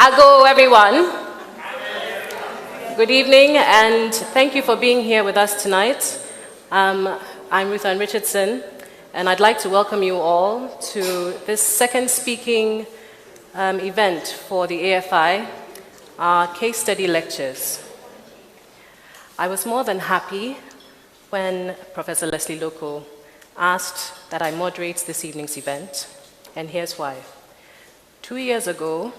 Ago, everyone. Good evening, and thank you for being here with us tonight. I'm Ruth Ann Richardson, and I'd like to welcome you all to this second speaking event for the AFI, our case study lectures. I was more than happy when Professor Leslie Loko asked that I moderate this evening's event, and here's why. 2 years ago,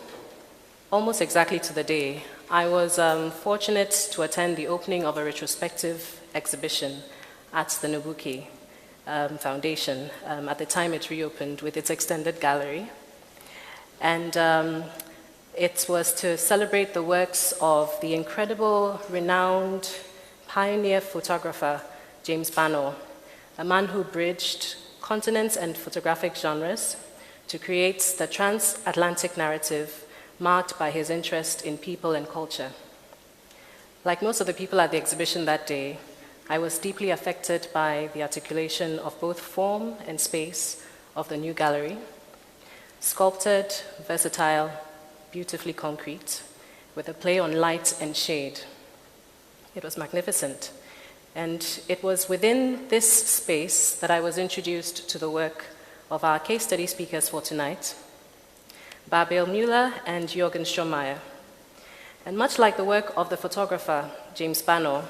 almost exactly to the day, I was fortunate to attend the opening of a retrospective exhibition at the Nubuke Foundation. At the time it reopened with its extended gallery. And it was to celebrate the works of the incredible, renowned, pioneer photographer, James Bano, a man who bridged continents and photographic genres to create the transatlantic narrative marked by his interest in people and culture. Like most of the people at the exhibition that day, I was deeply affected by the articulation of both form and space of the new gallery. Sculpted, versatile, beautifully concrete, with a play on light and shade. It was magnificent. And it was within this space that I was introduced to the work of our case study speakers for tonight, Baerbel, Muller, and Juergen Strohmayer. And much like the work of the photographer, James Bano,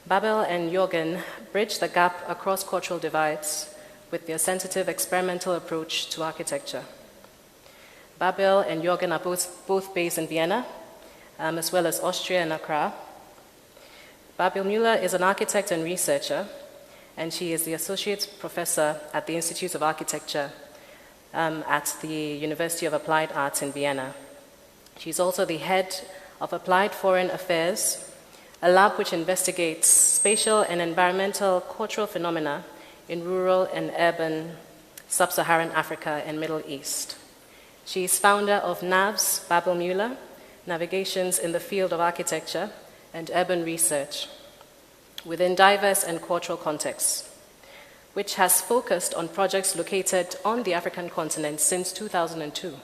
Baerbel and Juergen bridge the gap across cultural divides with their sensitive experimental approach to architecture. Baerbel and Juergen are both based in Vienna, as well as Austria and Accra. Baerbel Muller is an architect and researcher, and she is the associate professor at the Institute of Architecture at the University of Applied Arts in Vienna. She's also the head of Applied Foreign Affairs, a lab which investigates spatial and environmental cultural phenomena in rural and urban Sub-Saharan Africa and Middle East. She is founder of NAVS Baerbel Muller, Navigations in the Field of Architecture and Urban Research, within diverse and cultural contexts, which has focused on projects located on the African continent since 2002.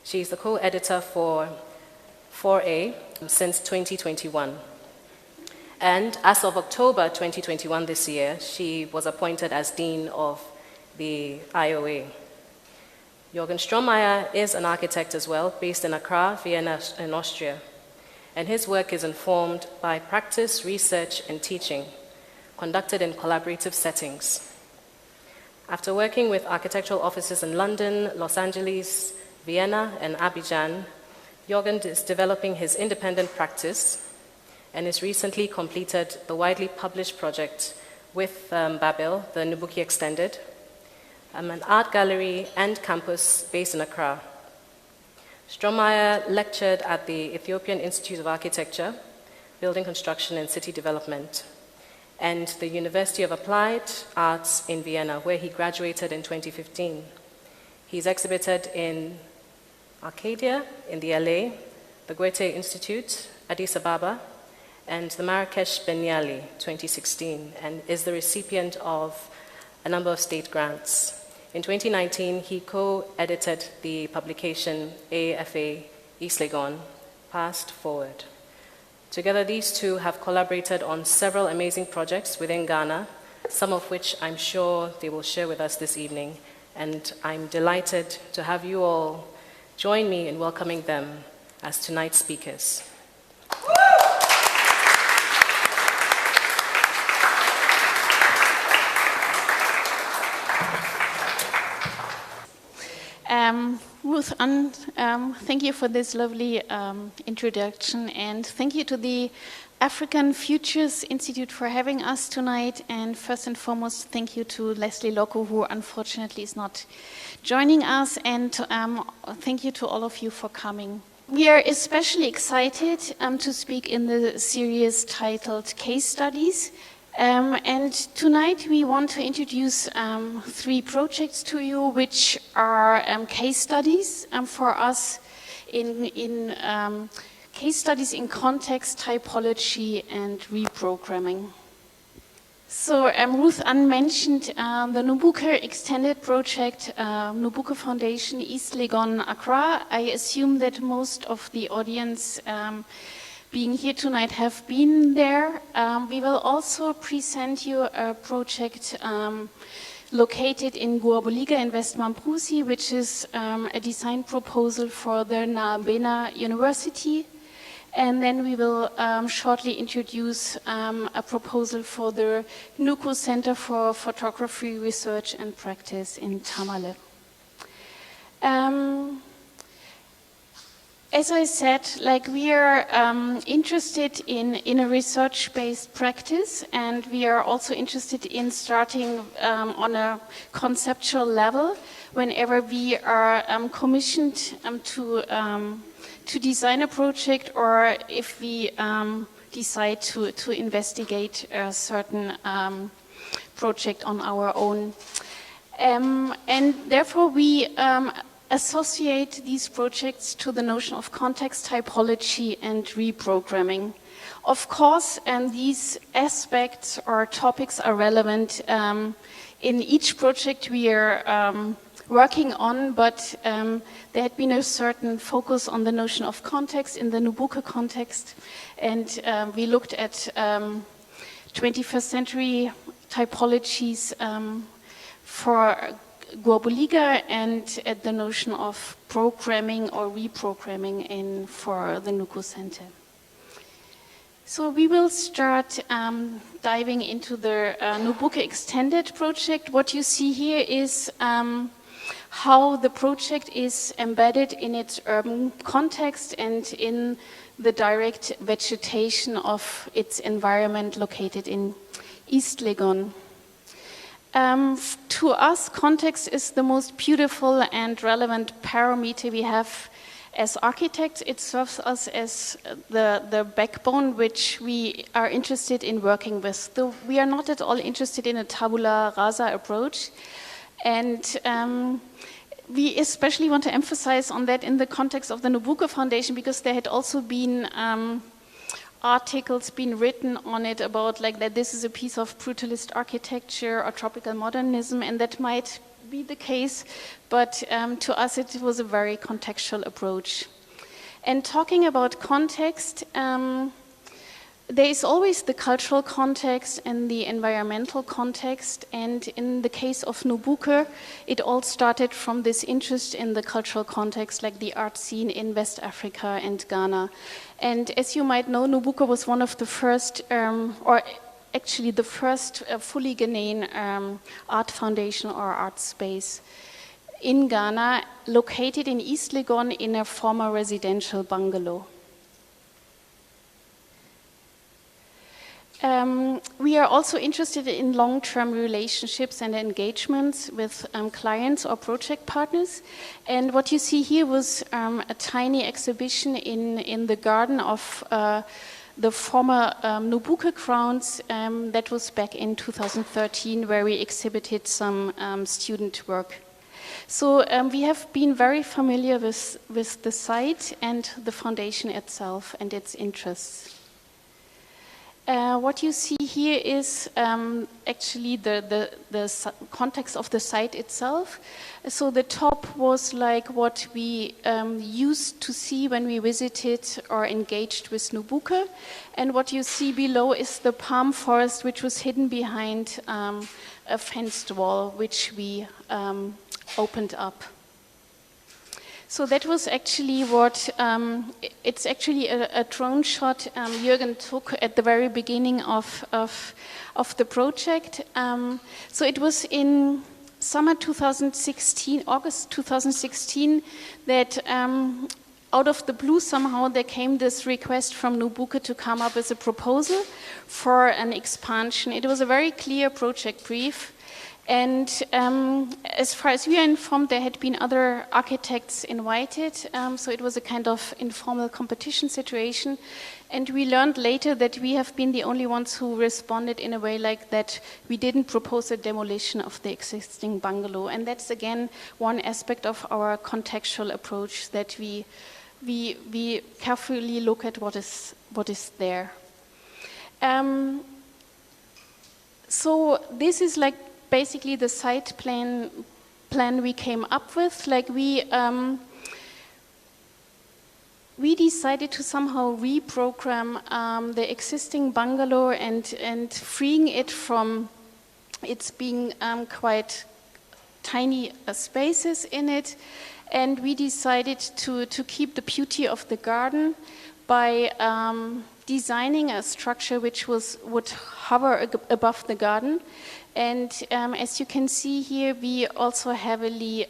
She is the co-editor for 4A since 2021. And as of October 2021 this year, she was appointed as Dean of the IOA. Juergen Strohmayer is an architect as well, based in Accra, Vienna, and Austria. And his work is informed by practice, research, and teaching, conducted in collaborative settings. After working with architectural offices in London, Los Angeles, Vienna, and Abidjan, Juergen is developing his independent practice and has recently completed the widely published project with Baerbel, the Nubuke Extended, an art gallery and campus based in Accra. Strohmayer lectured at the Ethiopian Institute of Architecture, Building Construction and City Development, and the University of Applied Arts in Vienna, where he graduated in 2015. He's exhibited in Arcadia in the LA, the Goethe Institute, Addis Ababa, and the Marrakesh Biennale 2016, and is the recipient of a number of state grants. In 2019, he co-edited the publication AFA East Legon, Past Forward. Together, these two have collaborated on several amazing projects within Ghana, some of which I'm sure they will share with us this evening, and I'm delighted to have you all join me in welcoming them as tonight's speakers. Ruth Ann, thank you for this lovely introduction, and thank you to the African Futures Institute for having us tonight, and first and foremost, thank you to Leslie Loko, who unfortunately is not joining us, and thank you to all of you for coming. We are especially excited to speak in the series titled Case Studies. And tonight we want to introduce 3 projects to you, which are case studies for us in case studies in context, typology, and reprogramming. So Ruth Ann mentioned the Nubuke Extended Project, Nubuke Foundation, East Legon, Accra. I assume that most of the audience being here tonight have been there. We will also present you a project located in Guaboliga in West Mamprusi, which is a design proposal for the Nabena University. And then we will shortly introduce a proposal for the Nuku Center for Photography Research and Practice in Tamale. As I said, like we are interested in a research-based practice, and we are also interested in starting on a conceptual level whenever we are commissioned to design a project, or if we decide to investigate a certain project on our own. And therefore we associate these projects to the notion of context, typology, and reprogramming. Of course, and these aspects or topics are relevant in each project we are working on, but there had been a certain focus on the notion of context in the Nubuke context, and we looked at 21st century typologies for Guaboliga and at the notion of programming or reprogramming for the Nuku Center. So we will start diving into the Nubuke Extended project. What you see here is how the project is embedded in its urban context and in the direct vegetation of its environment located in East Legon. To us, context is the most beautiful and relevant parameter we have as architects. It serves us as the backbone which we are interested in working with. Though we are not at all interested in a tabula rasa approach. And we especially want to emphasize on that in the context of the Nubuke Foundation, because there had also been articles being written on it about like that this is a piece of brutalist architecture or tropical modernism, and that might be the case, but to us it was a very contextual approach. And talking about context, there is always the cultural context and the environmental context, and in the case of Nubuke, it all started from this interest in the cultural context, like the art scene in West Africa and Ghana. And as you might know, Nubuke was one of the first, or actually the first fully Ghanaian art foundation or art space in Ghana, located in East Legon in a former residential bungalow. We are also interested in long-term relationships and engagements with clients or project partners. And what you see here was a tiny exhibition in the garden of the former Nubuke grounds. That was back in 2013, where we exhibited some student work. So we have been very familiar with the site and the foundation itself and its interests. What you see here is actually the context of the site itself. So the top was like what we used to see when we visited or engaged with Nubuke. And what you see below is the palm forest, which was hidden behind a fenced wall, which we opened up. So that was actually what, it's actually a drone shot Juergen took at the very beginning of the project. So it was in summer 2016, August 2016, that out of the blue somehow there came this request from Nubuke to come up with a proposal for an expansion. It was a very clear project brief. And as far as we are informed, there had been other architects invited, so it was a kind of informal competition situation. And we learned later that we have been the only ones who responded in a way like that. We didn't propose a demolition of the existing bungalow. And that's, again, one aspect of our contextual approach, that we carefully look at what is there. So this is like basically the site plan we came up with. Like we decided to somehow reprogram the existing bungalow and freeing it from its being quite tiny spaces in it. And we decided to keep the beauty of the garden by designing a structure which would hover above the garden. And as you can see here, we also heavily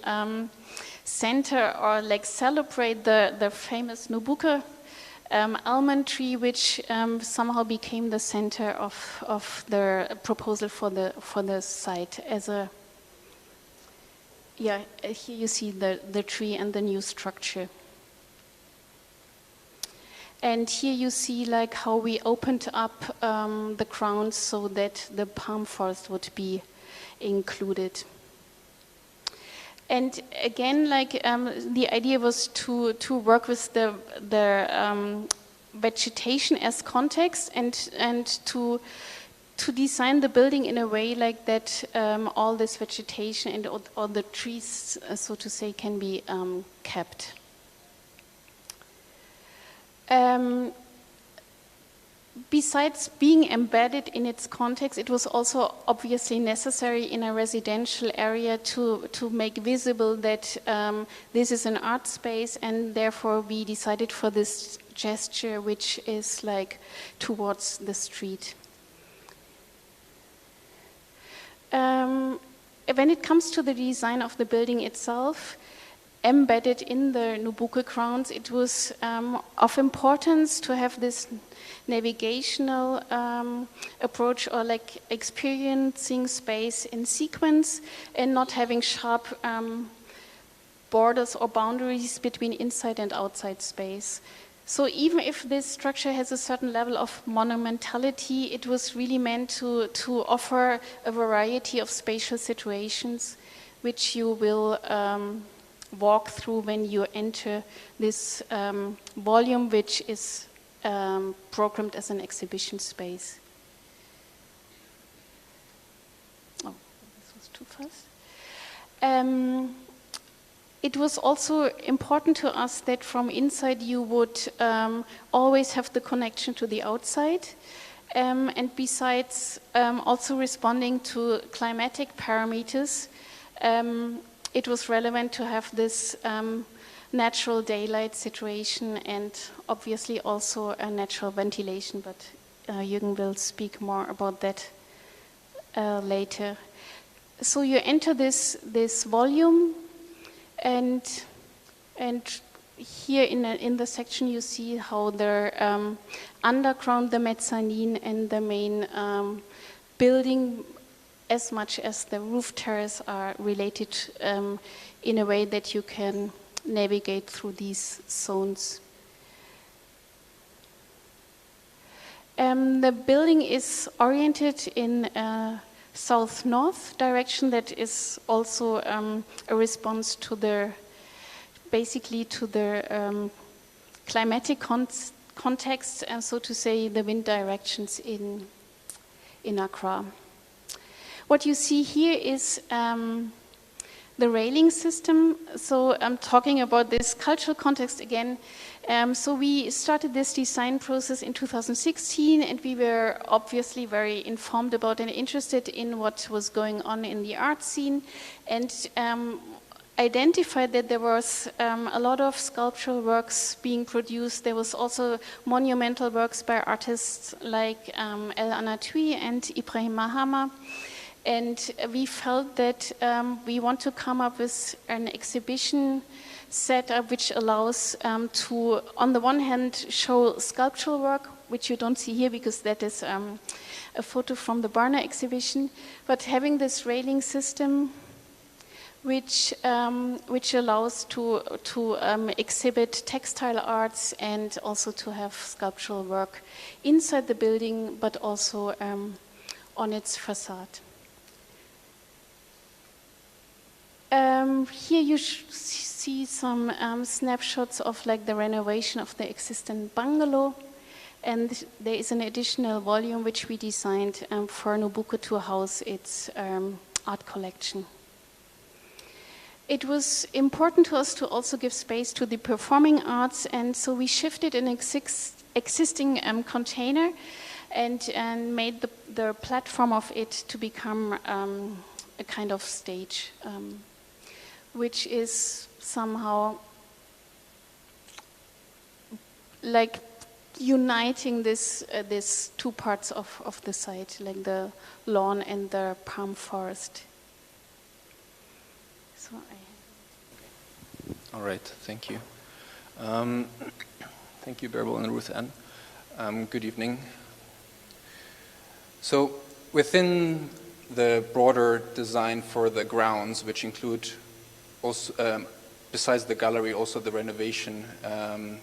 center or like celebrate the famous Nubuke almond tree, which somehow became the center of the proposal for the site. As a here you see the tree and the new structure. And here you see like how we opened up the grounds so that the palm forest would be included. And again, like the idea was to work with the vegetation as context and to design the building in a way like that all this vegetation and all the trees, so to say, can be kept. Besides being embedded in its context, it was also obviously necessary in a residential area to make visible that this is an art space, and therefore we decided for this gesture which is like towards the street. When it comes to the design of the building itself, embedded in the Nubuke grounds, it was of importance to have this navigational approach, or like experiencing space in sequence and not having sharp borders or boundaries between inside and outside space. So even if this structure has a certain level of monumentality, it was really meant to offer a variety of spatial situations which you will walk through when you enter this volume, which is programmed as an exhibition space. Oh, this was too fast. It was also important to us that from inside you would always have the connection to the outside. And besides also responding to climatic parameters, it was relevant to have this natural daylight situation and obviously also a natural ventilation, but Juergen will speak more about that later. So you enter this volume, and here in the section you see how the underground, the mezzanine, and the main building, as much as the roof terrace, are related in a way that you can navigate through these zones. The building is oriented in south-north direction. That is also a response to the climatic context, and so to say the wind directions in Accra. What you see here is the railing system. So I'm talking about this cultural context again. So we started this design process in 2016, and we were obviously very informed about and interested in what was going on in the art scene, and identified that there was a lot of sculptural works being produced. There was also monumental works by artists like El Anatoui and Ibrahim Mahama. And we felt that we want to come up with an exhibition setup which allows to, on the one hand, show sculptural work, which you don't see here because that is a photo from the Barna exhibition, but having this railing system which allows to exhibit textile arts and also to have sculptural work inside the building, but also on its facade. Here you see some snapshots of like the renovation of the existing bungalow. And there is an additional volume which we designed for Nubuke to house its art collection. It was important to us to also give space to the performing arts, and so we shifted an existing container and made the platform of it to become a kind of stage, which is somehow like uniting this two parts of the site, like the lawn and the palm forest. So All right, thank you. Thank you, Baerbel and Ruth Ann. Good evening. So within the broader design for the grounds, which include also, besides the gallery, also the renovation, an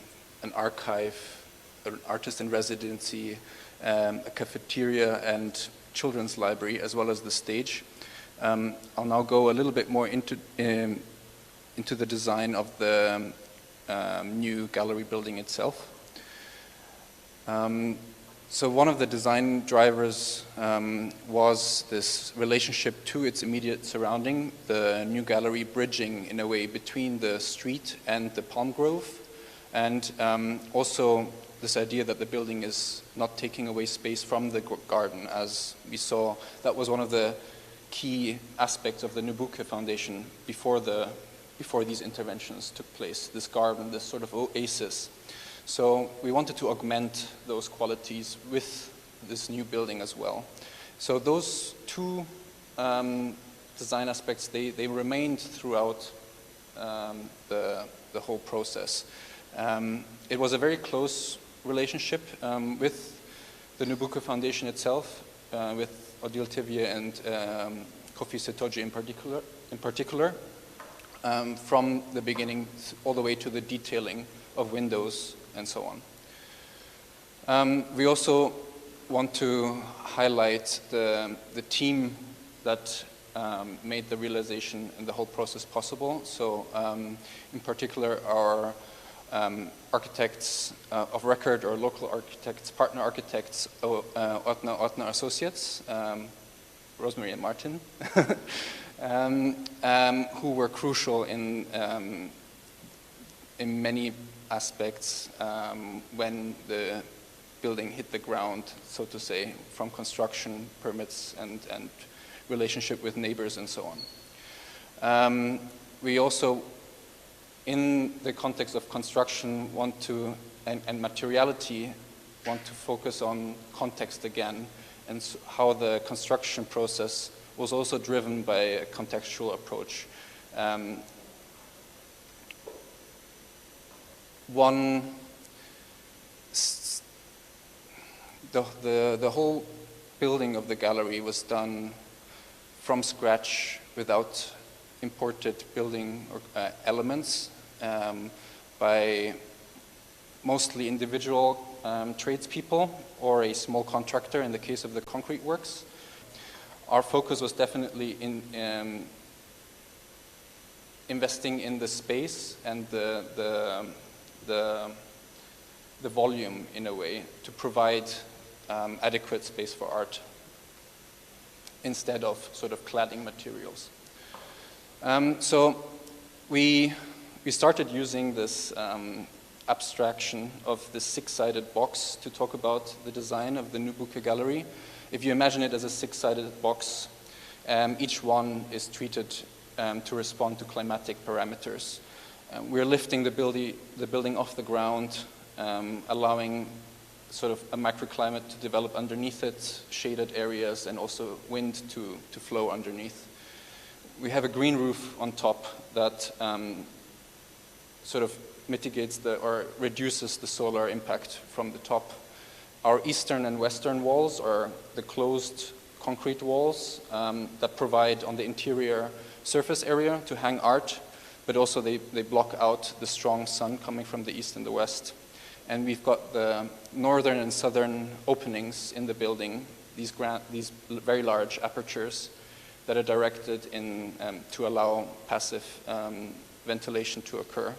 archive, an artist in residency, a cafeteria and children's library, as well as the stage. I'll now go a little bit more into the design of the new gallery building itself. So one of the design drivers was this relationship to its immediate surrounding, the new gallery bridging in a way between the street and the palm grove, and also this idea that the building is not taking away space from the garden. As we saw, that was one of the key aspects of the Nubuke Foundation before these interventions took place, this garden, this sort of oasis. So we wanted to augment those qualities with this new building as well. So those two design aspects, they remained throughout the whole process. It was a very close relationship with the Nubuke Foundation itself, with Odile Thivier and Kofi Setoji in particular, from the beginning all the way to the detailing of windows and so on. We also want to highlight the team that made the realization and the whole process possible. So in particular, our architects of record, or local architects, partner architects, Ortner Associates, Rosemary and Martin, who were crucial in many aspects when the building hit the ground, so to say, from construction, permits, and relationship with neighbors and so on. We also, in the context of construction, want to, and materiality, want to focus on context again, and how the construction process was also driven by a contextual approach. The whole building of the gallery was done from scratch without imported building elements by mostly individual tradespeople or a small contractor in the case of the concrete works. Our focus was definitely in investing in the space and the volume in a way to provide adequate space for art instead of sort of cladding materials. So we started using this abstraction of this six-sided box to talk about the design of the Nubuke Gallery. If you imagine it as a six-sided box, each one is treated to respond to climatic parameters. We're lifting the building off the ground, allowing sort of a microclimate to develop underneath it, shaded areas, and also wind to flow underneath. We have a green roof on top that sort of mitigates or reduces the solar impact from the top. Our eastern and western walls are the closed concrete walls that provide on the interior surface area to hang art, but also they block out the strong sun coming from the east and the west. And we've got the northern and southern openings in the building, these very large apertures that are directed in to allow passive ventilation to occur.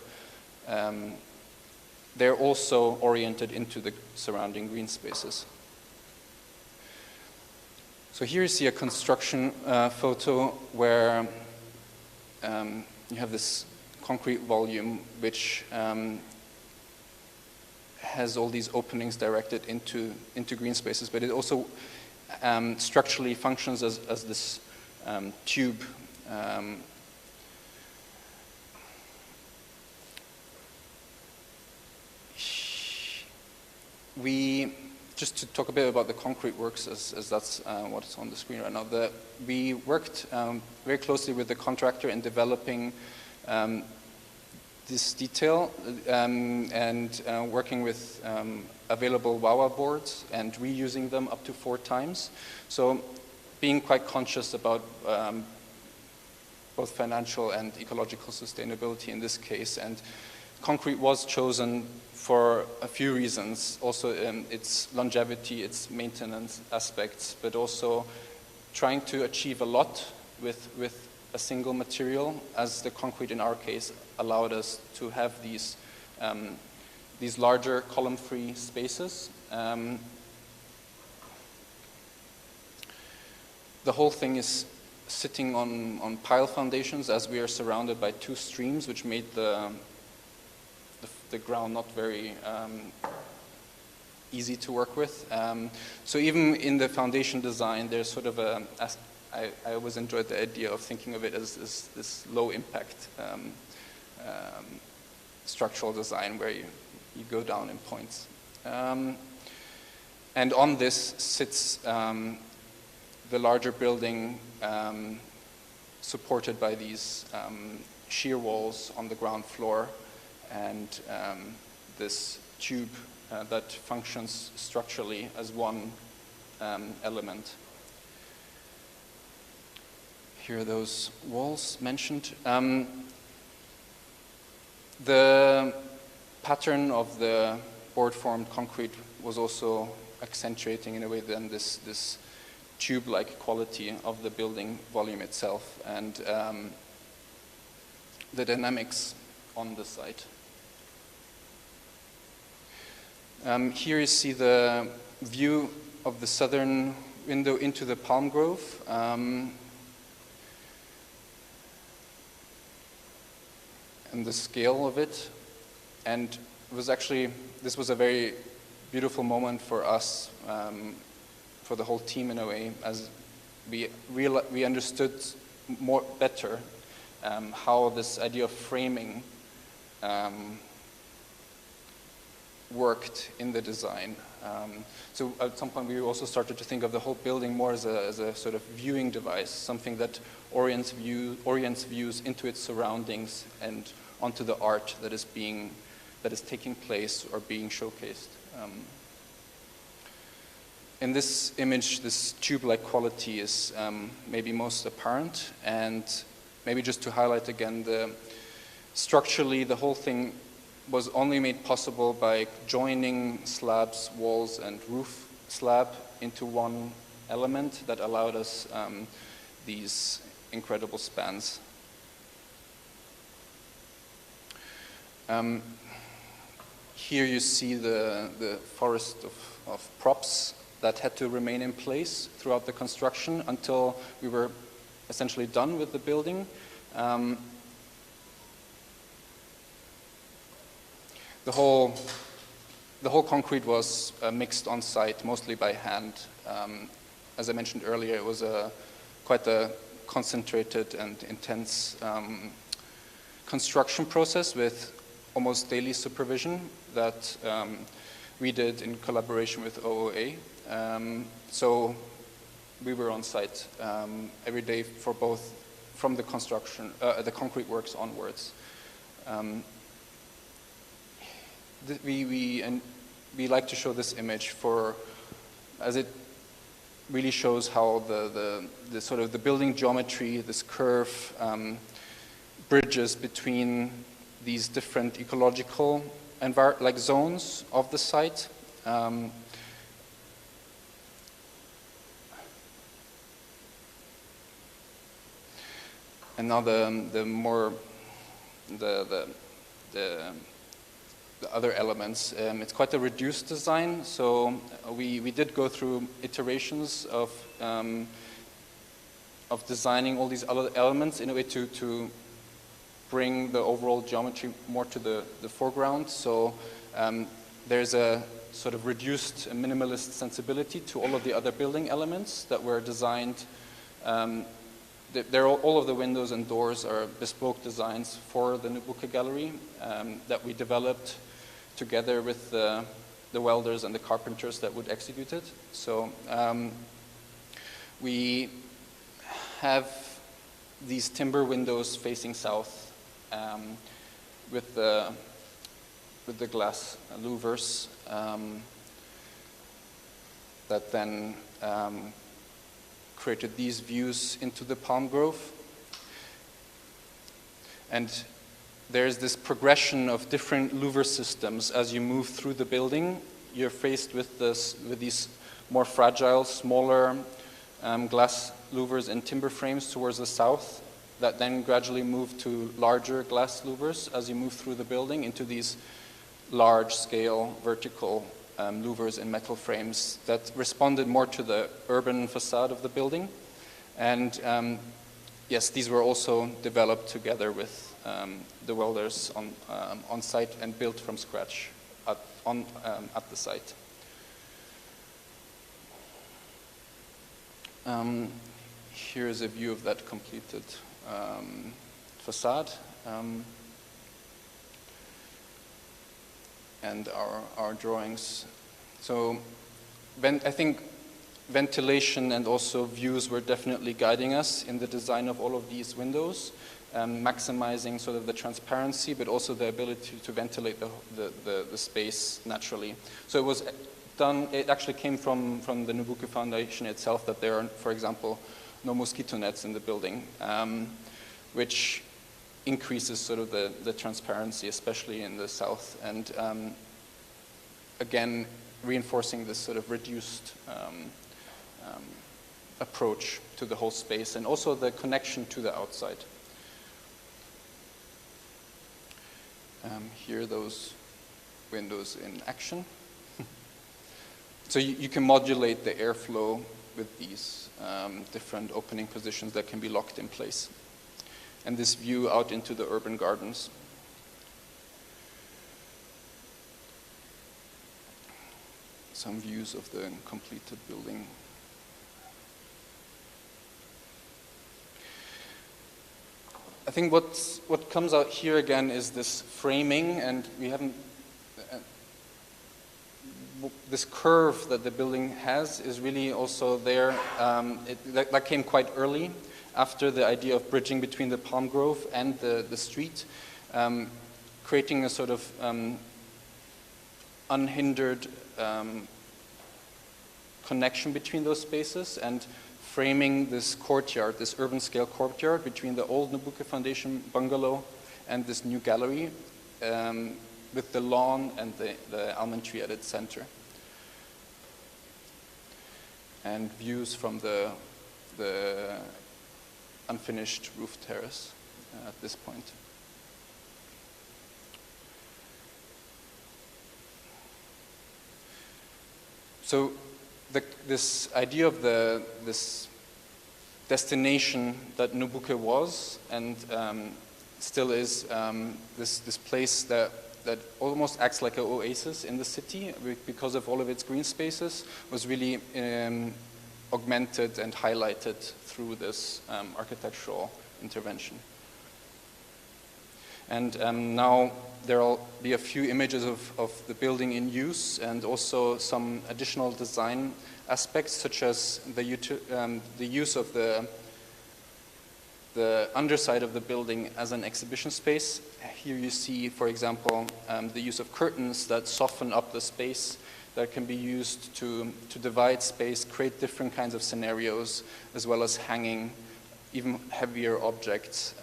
they're also oriented into the surrounding green spaces. So here you see a construction photo where you have this concrete volume which has all these openings directed into green spaces, but it also structurally functions as this tube. Just to talk a bit about the concrete works, as that's what's on the screen right now. We worked very closely with the contractor in developing this detail and working with available Wawa boards and reusing them up to 4 times. So being quite conscious about both financial and ecological sustainability in this case. And concrete was chosen for a few reasons. Also its longevity, its maintenance aspects, but also trying to achieve a lot with a single material, as the concrete in our case allowed us to have these larger column-free spaces. The whole thing is sitting on pile foundations, as we are surrounded by 2 streams, which made the ground not very easy to work with. So even in the foundation design, there's sort of I always enjoyed the idea of thinking of it as this low impact structural design where you go down in points. And on this sits the larger building supported by these shear walls on the ground floor, and this tube that functions structurally as one element. Here are those walls mentioned. The pattern of the board-formed concrete was also accentuating in a way then this tube-like quality of the building volume itself and the dynamics on the site. Here you see the view of the southern window into the palm grove. And the scale of it. And it was actually, this was a very beautiful moment for us, for the whole team in a way, as we understood better how this idea of framing worked in the design. So at some point we also started to think of the whole building more as a sort of viewing device, something that orients views into its surroundings and onto the art that is taking place or being showcased. In this image, this tube-like quality is maybe most apparent, and maybe just to highlight again, structurally the whole thing was only made possible by joining slabs, walls, and roof slab into one element that allowed us these incredible spans. Here you see the forest of props that had to remain in place throughout the construction until we were essentially done with the building. The whole concrete was mixed on site, mostly by hand. As I mentioned earlier, it was quite a concentrated and intense construction process with almost daily supervision that we did in collaboration with OOA. So we were on site every day for both, from the construction, the concrete works onwards. We like to show this image as it really shows how the sort of the building geometry, this curve, bridges between these different ecological zones of the site. And now the other elements. It's quite a reduced design, so we did go through iterations of designing all these other elements in a way to bring the overall geometry more to the foreground. So there's a sort of reduced minimalist sensibility to all of the other building elements that were designed. All of the windows and doors are bespoke designs for the Nubuke gallery that we developed together with the welders and the carpenters that would execute it. So we have these timber windows facing south with the glass louvers that then created these views into the palm grove. And there's this progression of different louver systems. As you move through the building, you're faced with these more fragile, smaller glass louvers and timber frames towards the south that then gradually move to larger glass louvers as you move through the building into these large-scale vertical louvers in metal frames that responded more to the urban facade of the building. And yes, these were also developed together with the welders on site and built from scratch at the site. Here's a view of that completed facade. And our drawings. So I think ventilation and also views were definitely guiding us in the design of all of these windows, maximizing sort of the transparency, but also the ability to ventilate the space naturally. So it was done, it actually came from the Nubuke Foundation itself, that there are, for example, no mosquito nets in the building, which increases sort of the transparency, especially in the south, and again, reinforcing this sort of reduced approach to the whole space, and also the connection to the outside. Here, those windows in action. So you can modulate the airflow with these different opening positions that can be locked in place. And this view out into the urban gardens. Some views of the completed building. I think what comes out here again is this framing, and we haven't. This curve that the building has is really also there. That came quite early, after the idea of bridging between the palm grove and the street, creating a sort of unhindered connection between those spaces and framing this courtyard, this urban scale courtyard between the old Nubuke Foundation bungalow and this new gallery, with the lawn and the almond tree at its center. And views from the unfinished roof terrace at this point. So this idea of this destination that Nubuke was and still is, this place that almost acts like an oasis in the city because of all of its green spaces, was really augmented and highlighted through this architectural intervention. And now there will be a few images of the building in use, and also some additional design aspects, such as the use of the underside of the building as an exhibition space. Here you see, for example, the use of curtains that soften up the space, that can be used to divide space, create different kinds of scenarios, as well as hanging even heavier objects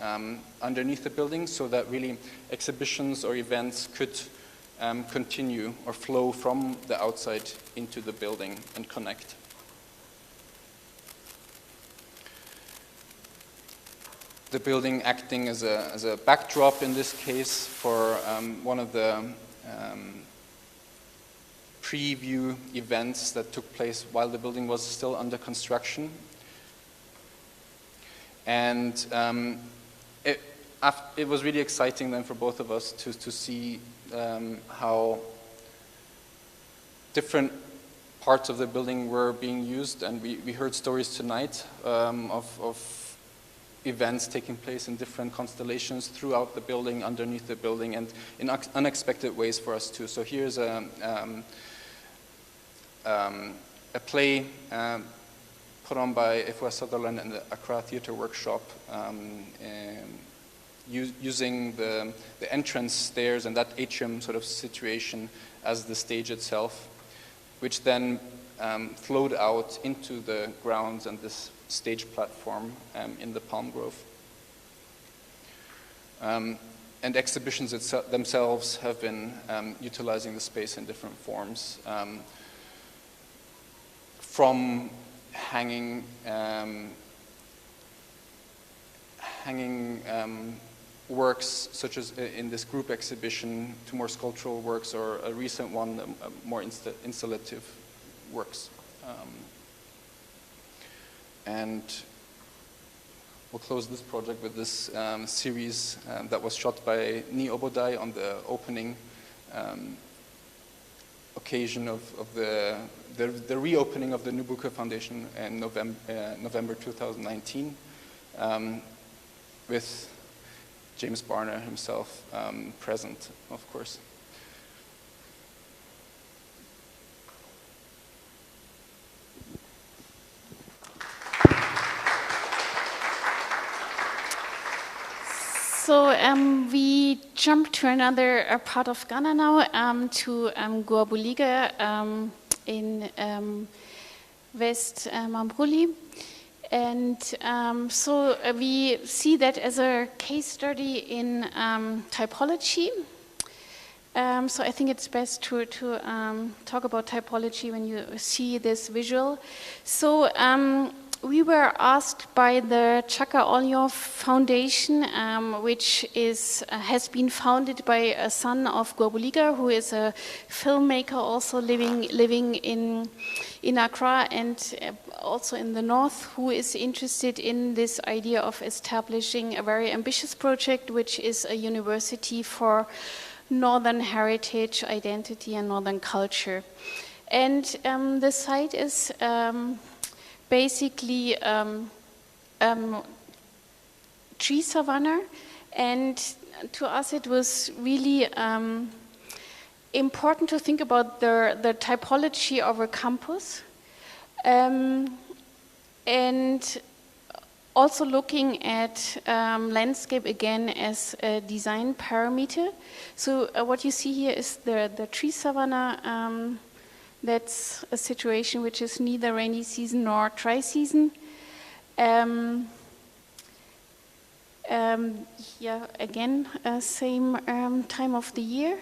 underneath the building, so that really exhibitions or events could continue or flow from the outside into the building and connect. The building acting as a backdrop in this case for one of the preview events that took place while the building was still under construction. And it was really exciting then for both of us to see how different parts of the building were being used, and we heard stories tonight of events taking place in different constellations throughout the building, underneath the building, and in unexpected ways for us too. So here's a play put on by Efua Sutherland and the Accra Theatre Workshop, using the entrance stairs and that atrium sort of situation as the stage itself, which then flowed out into the grounds and this stage platform in the palm grove. And exhibitions themselves have been utilizing the space in different forms, from hanging works, such as in this group exhibition, to more sculptural works, or a recent one, more installative works. And we'll close this project with this series that was shot by Ni Obodai on the opening occasion of the reopening of the Nubuke Foundation in November 2019, with James Barner himself present, of course. So we jump to another part of Ghana now, to Guabuliga in West Mambruli. And so we see that as a case study in typology. So I think it's best to talk about typology when you see this visual. So we were asked by the Chaka Olyof Foundation, which has been founded by a son of Guabuliga, who is a filmmaker also living in Accra and also in the north, who is interested in this idea of establishing a very ambitious project, which is a university for northern heritage, identity, and northern culture. And the site is basically tree savanna, and to us it was really important to think about the typology of a campus, and also looking at landscape again as a design parameter. So what you see here is the tree savanna. That's a situation which is neither rainy season nor dry season. Yeah, again, same time of the year.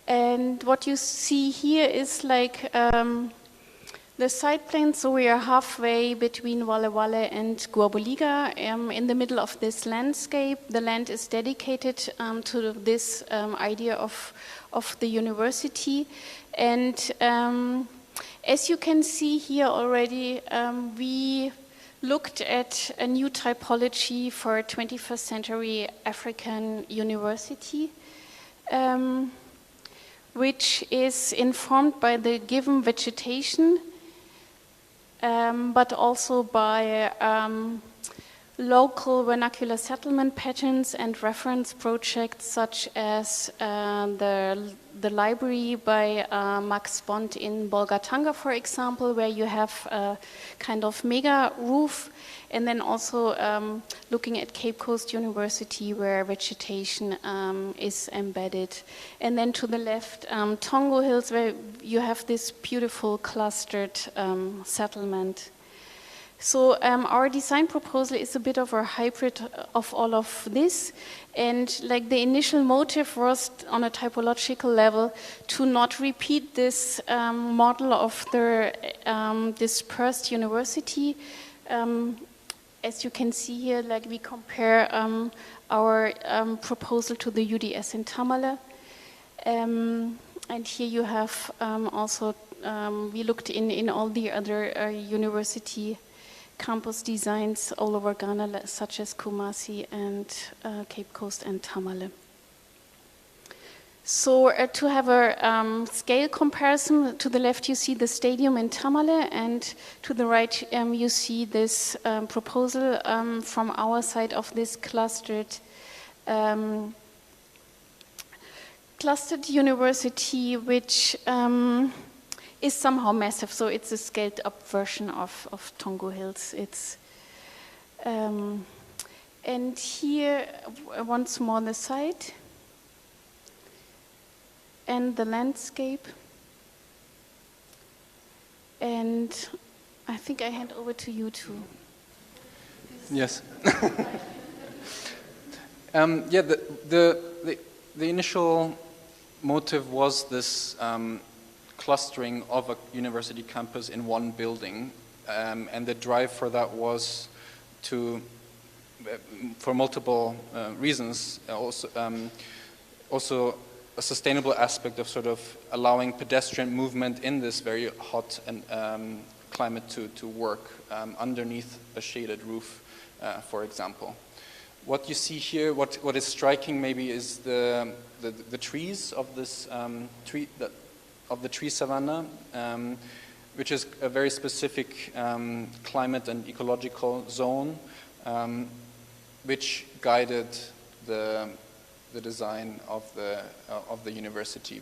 And what you see here is like the side plan. So we are halfway between Wale Wale and Guabuliga, in the middle of this landscape. The land is dedicated to this idea of the university. And as you can see here already, we looked at a new typology for a 21st century African university, which is informed by the given vegetation, but also by local vernacular settlement patterns and reference projects such as the library by Max Bond in Bolgatanga, for example, where you have a kind of mega roof, and then also looking at Cape Coast University, where vegetation is embedded. And then to the left, Tongo Hills, where you have this beautiful clustered settlement. So our design proposal is a bit of a hybrid of all of this, and like the initial motive was on a typological level to not repeat this model of the dispersed university. As you can see here, like we compare our proposal to the UDS in Tamale. And here you have also, we looked in all the other university campus designs all over Ghana, such as Kumasi and Cape Coast and Tamale. So to have a scale comparison, to the left you see the stadium in Tamale, and to the right you see this proposal from our side of this clustered university, which is somehow massive. So it's a scaled up version of Tongo Hills. It's and here once more the site and the landscape. And I think I hand over to you too. Yes. Yeah, the initial motive was this clustering of a university campus in one building, and the drive for that was to, for multiple reasons, also a sustainable aspect of sort of allowing pedestrian movement in this very hot and climate to work underneath a shaded roof, for example. What you see here, what is striking maybe is the trees of this of the tree savanna, which is a very specific climate and ecological zone, which guided the design of the university.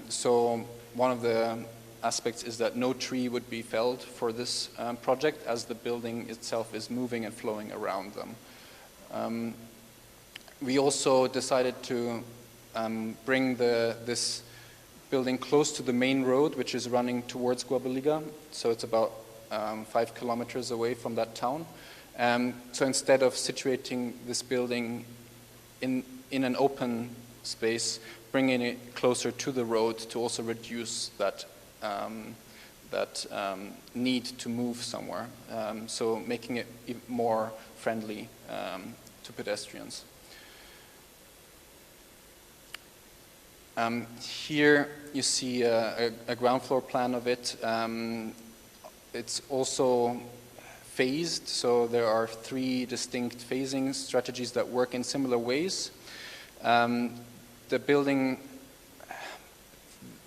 So one of the aspects is that no tree would be felled for this project, as the building itself is moving and flowing around them. We also decided to bring this building close to the main road, which is running towards Guabaliga. So it's about 5 kilometers away from that town. So instead of situating this building in an open space, bringing it closer to the road to also reduce that need to move somewhere. So making it more friendly to pedestrians. Here you see a ground floor plan of it. It's also phased, so there are 3 distinct phasing strategies that work in similar ways. The building,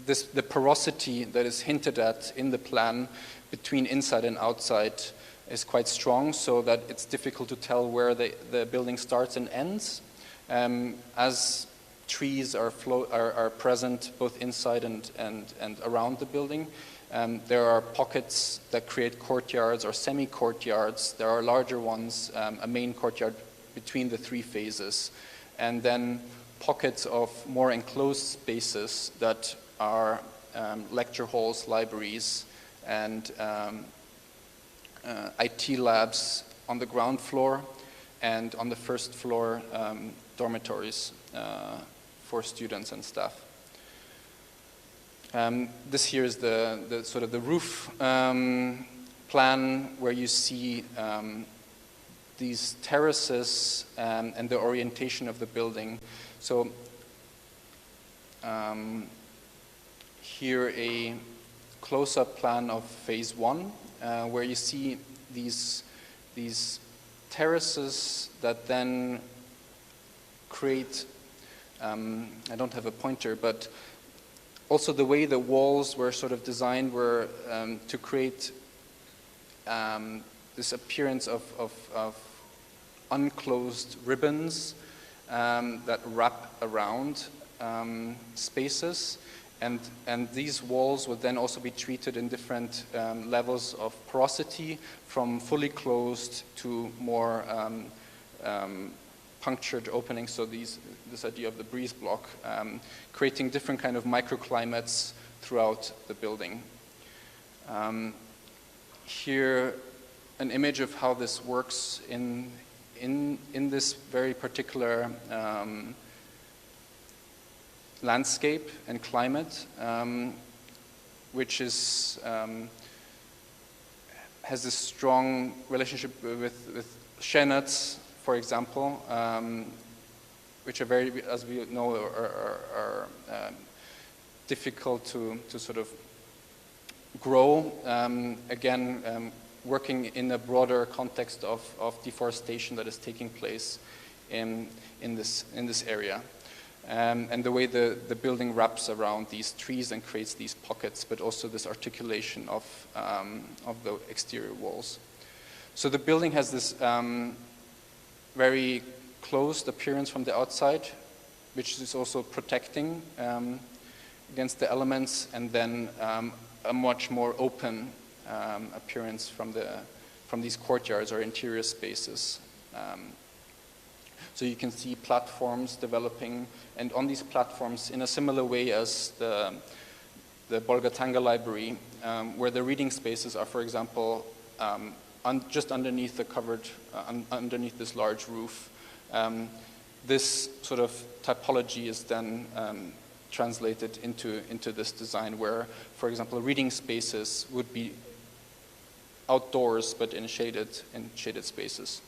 the porosity that is hinted at in the plan between inside and outside is quite strong, so that it's difficult to tell where the building starts and ends. As trees are present both inside and around the building, there are pockets that create courtyards or semi-courtyards. There are larger ones, a main courtyard between the 3 phases, and then pockets of more enclosed spaces that are lecture halls, libraries, and IT labs on the ground floor, and on the first floor dormitories for students and staff. This here is the sort of the roof plan, where you see these terraces and the orientation of the building. So here a close-up plan of phase 1, where you see these terraces that then create, I don't have a pointer, but also the way the walls were sort of designed were to create this appearance of unclosed ribbons that wrap around spaces. And these walls would then also be treated in different levels of porosity, from fully closed to more punctured openings. So this idea of the breeze block, creating different kind of microclimates throughout the building. Here, an image of how this works in this very particular landscape and climate, which is has a strong relationship with shea nuts, for example, which are very, as we know, are difficult to sort of grow. Again, working in a broader context of deforestation that is taking place in this area. And the way the building wraps around these trees and creates these pockets, but also this articulation of the exterior walls. So the building has this very closed appearance from the outside, which is also protecting against the elements, and then a much more open appearance from these courtyards or interior spaces. So you can see platforms developing, and on these platforms, in a similar way as the Bolgatanga Library, where the reading spaces are, for example, just underneath the covered, underneath this large roof. This sort of typology is then translated into this design, where, for example, reading spaces would be outdoors, but in shaded spaces.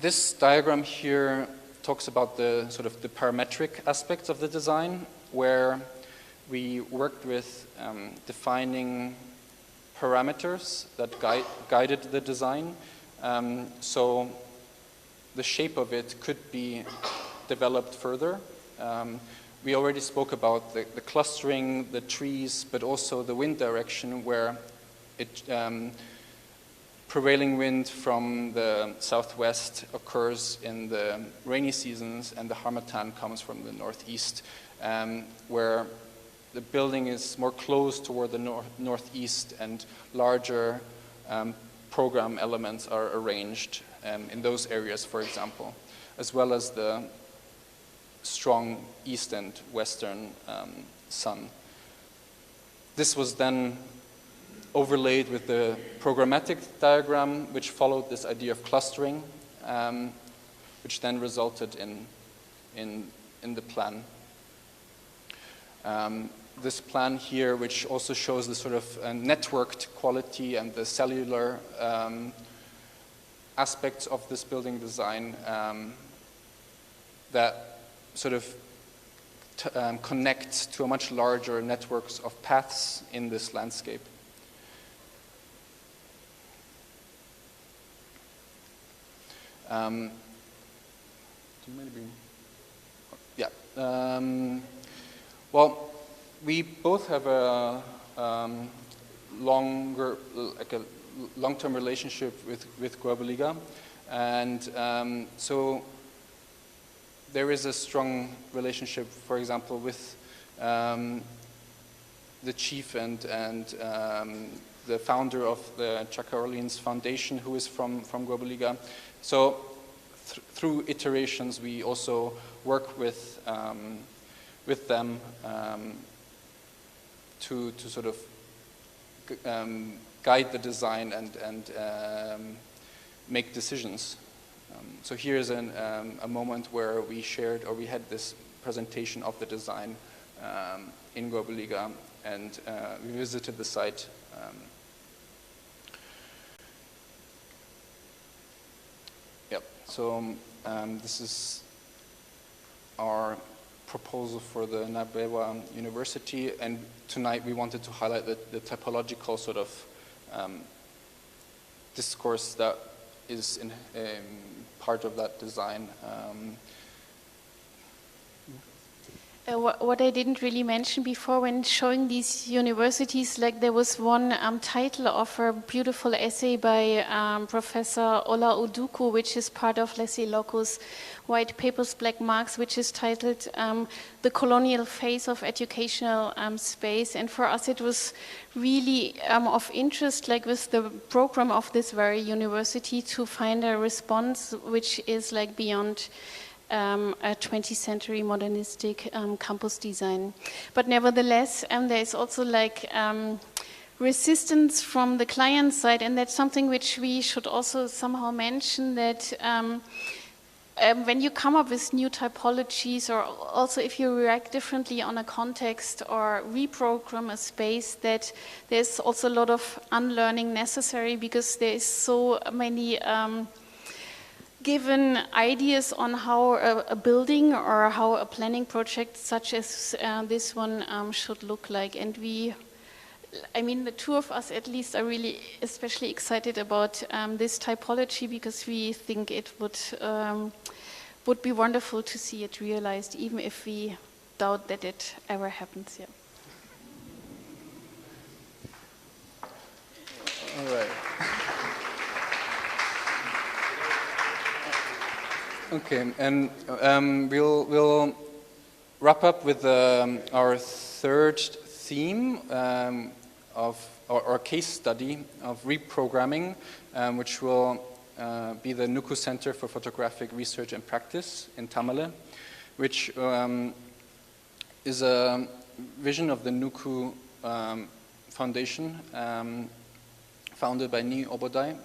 This diagram here talks about the sort of the parametric aspects of the design, where we worked with defining parameters that guided the design. So the shape of it could be developed further. We already spoke about the clustering, the trees, but also the wind direction, where it prevailing wind from the southwest occurs in the rainy seasons, and the harmattan comes from the northeast, where the building is more close toward the northeast, and larger program elements are arranged in those areas, for example, as well as the strong east and western sun. This was then overlaid with the programmatic diagram, which followed this idea of clustering, which then resulted in the plan. This plan here, which also shows the sort of networked quality and the cellular aspects of this building design that sort of connect to a much larger networks of paths in this landscape. Well, we both have a long-term relationship with Guabaliga, and so there is a strong relationship, for example, with the chief and the founder of the Chaka Orleans Foundation, who is from Guabaliga. So through iterations, we also work with them to sort of guide the design and make decisions. So here's a moment where we shared, or we had this presentation of the design in Guabaliga, and we visited the site. So this is our proposal for the Nabewa University, and tonight we wanted to highlight the typological sort of discourse that is in part of that design. What I didn't really mention before when showing these universities, like there was one title of a beautiful essay by Professor Ola Uduku, which is part of Leslie Loco's White Papers, Black Marks, which is titled The Colonial Phase of Educational Space. And for us it was really of interest, like with the program of this very university, to find a response which is like beyond a 20th century modernistic campus design. But nevertheless, there is also like resistance from the client side, and that's something which we should also somehow mention, that when you come up with new typologies, or also if you react differently on a context or reprogram a space, that there's also a lot of unlearning necessary, because there is so many given ideas on how a building or how a planning project such as this one should look like. And the two of us at least are really especially excited about this typology because we think it would be wonderful to see it realized, even if we doubt that it ever happens. Yeah. All right. Okay, and we'll wrap up with our third theme of our case study of reprogramming, which will be the Nuku Center for Photographic Research and Practice in Tamale, which is a vision of the Nuku Foundation, founded by Ni Obodai,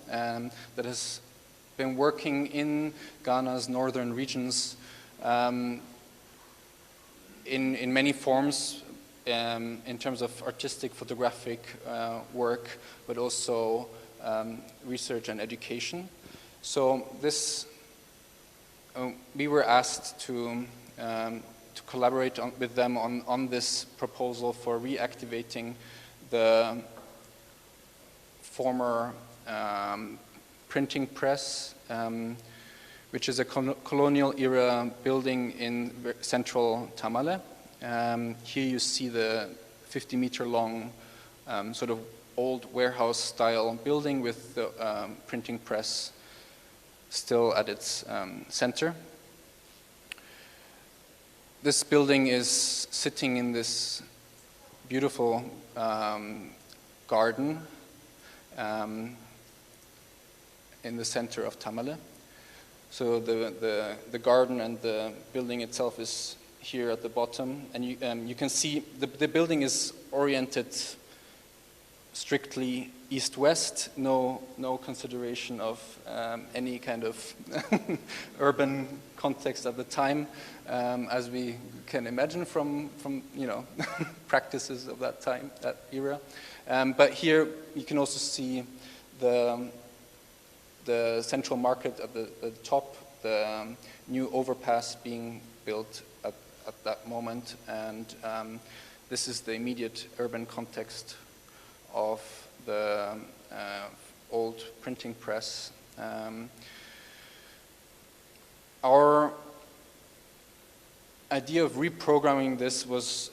that has been working in Ghana's northern regions in many forms, in terms of artistic photographic work, but also research and education. So this, we were asked to collaborate with them on this proposal for reactivating the former printing press, which is a colonial era building in central Tamale. Here you see the 50-meter long sort of old warehouse style building with the printing press still at its center. This building is sitting in this beautiful garden in the center of Tamale. So the garden and the building itself is here at the bottom, and you can see the building is oriented strictly east-west, no consideration of any kind of urban context at the time, as we can imagine from practices of that time, that era. But here you can also see the central market at the top, the new overpass being built at that moment, and this is the immediate urban context of the old printing press. Our idea of reprogramming this was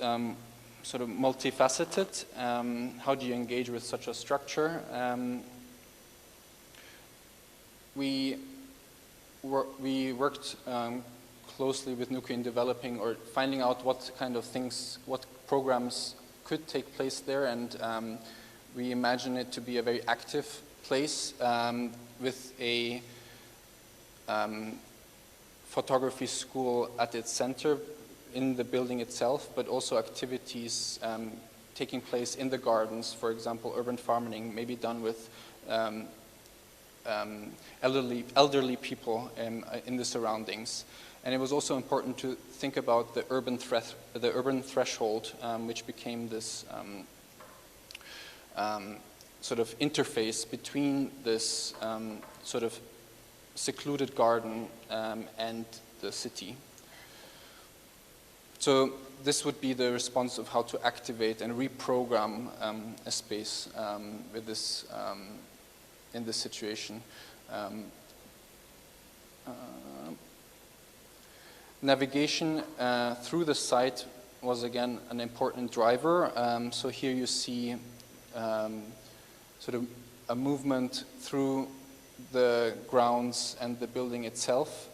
sort of multifaceted. How do you engage with such a structure? We worked closely with Nuku in developing or finding out what kind of things, what programs could take place there, and we imagine it to be a very active place with a photography school at its center in the building itself, but also activities taking place in the gardens. For example, urban farming may be done with elderly people in the surroundings. And it was also important to think about the urban threshold, which became this sort of interface between this sort of secluded garden and the city. So this would be the response of how to activate and reprogram a space with this in this situation. Navigation through the site was again an important driver. So here you see sort of a movement through the grounds and the building itself.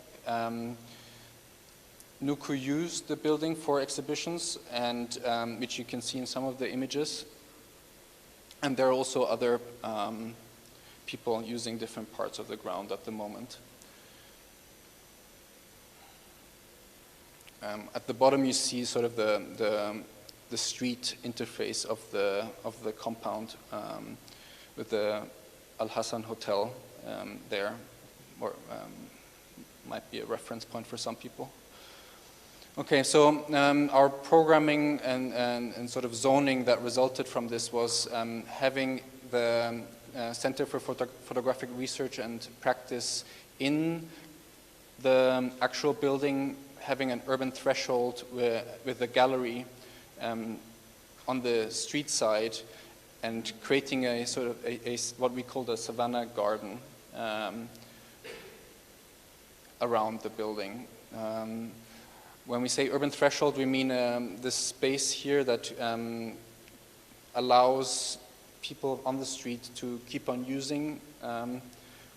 Nuku used the building for exhibitions, and which you can see in some of the images. And there are also other people using different parts of the ground at the moment. At the bottom, you see sort of the street interface of the compound with the Al Hassan Hotel there, or might be a reference point for some people. Okay, so our programming and sort of zoning that resulted from this was having the Center for Photographic Research and Practice in the actual building having an urban threshold with a gallery on the street side and creating a sort of what we call the Savannah Garden around the building. When we say urban threshold, we mean this space here that allows people on the street to keep on using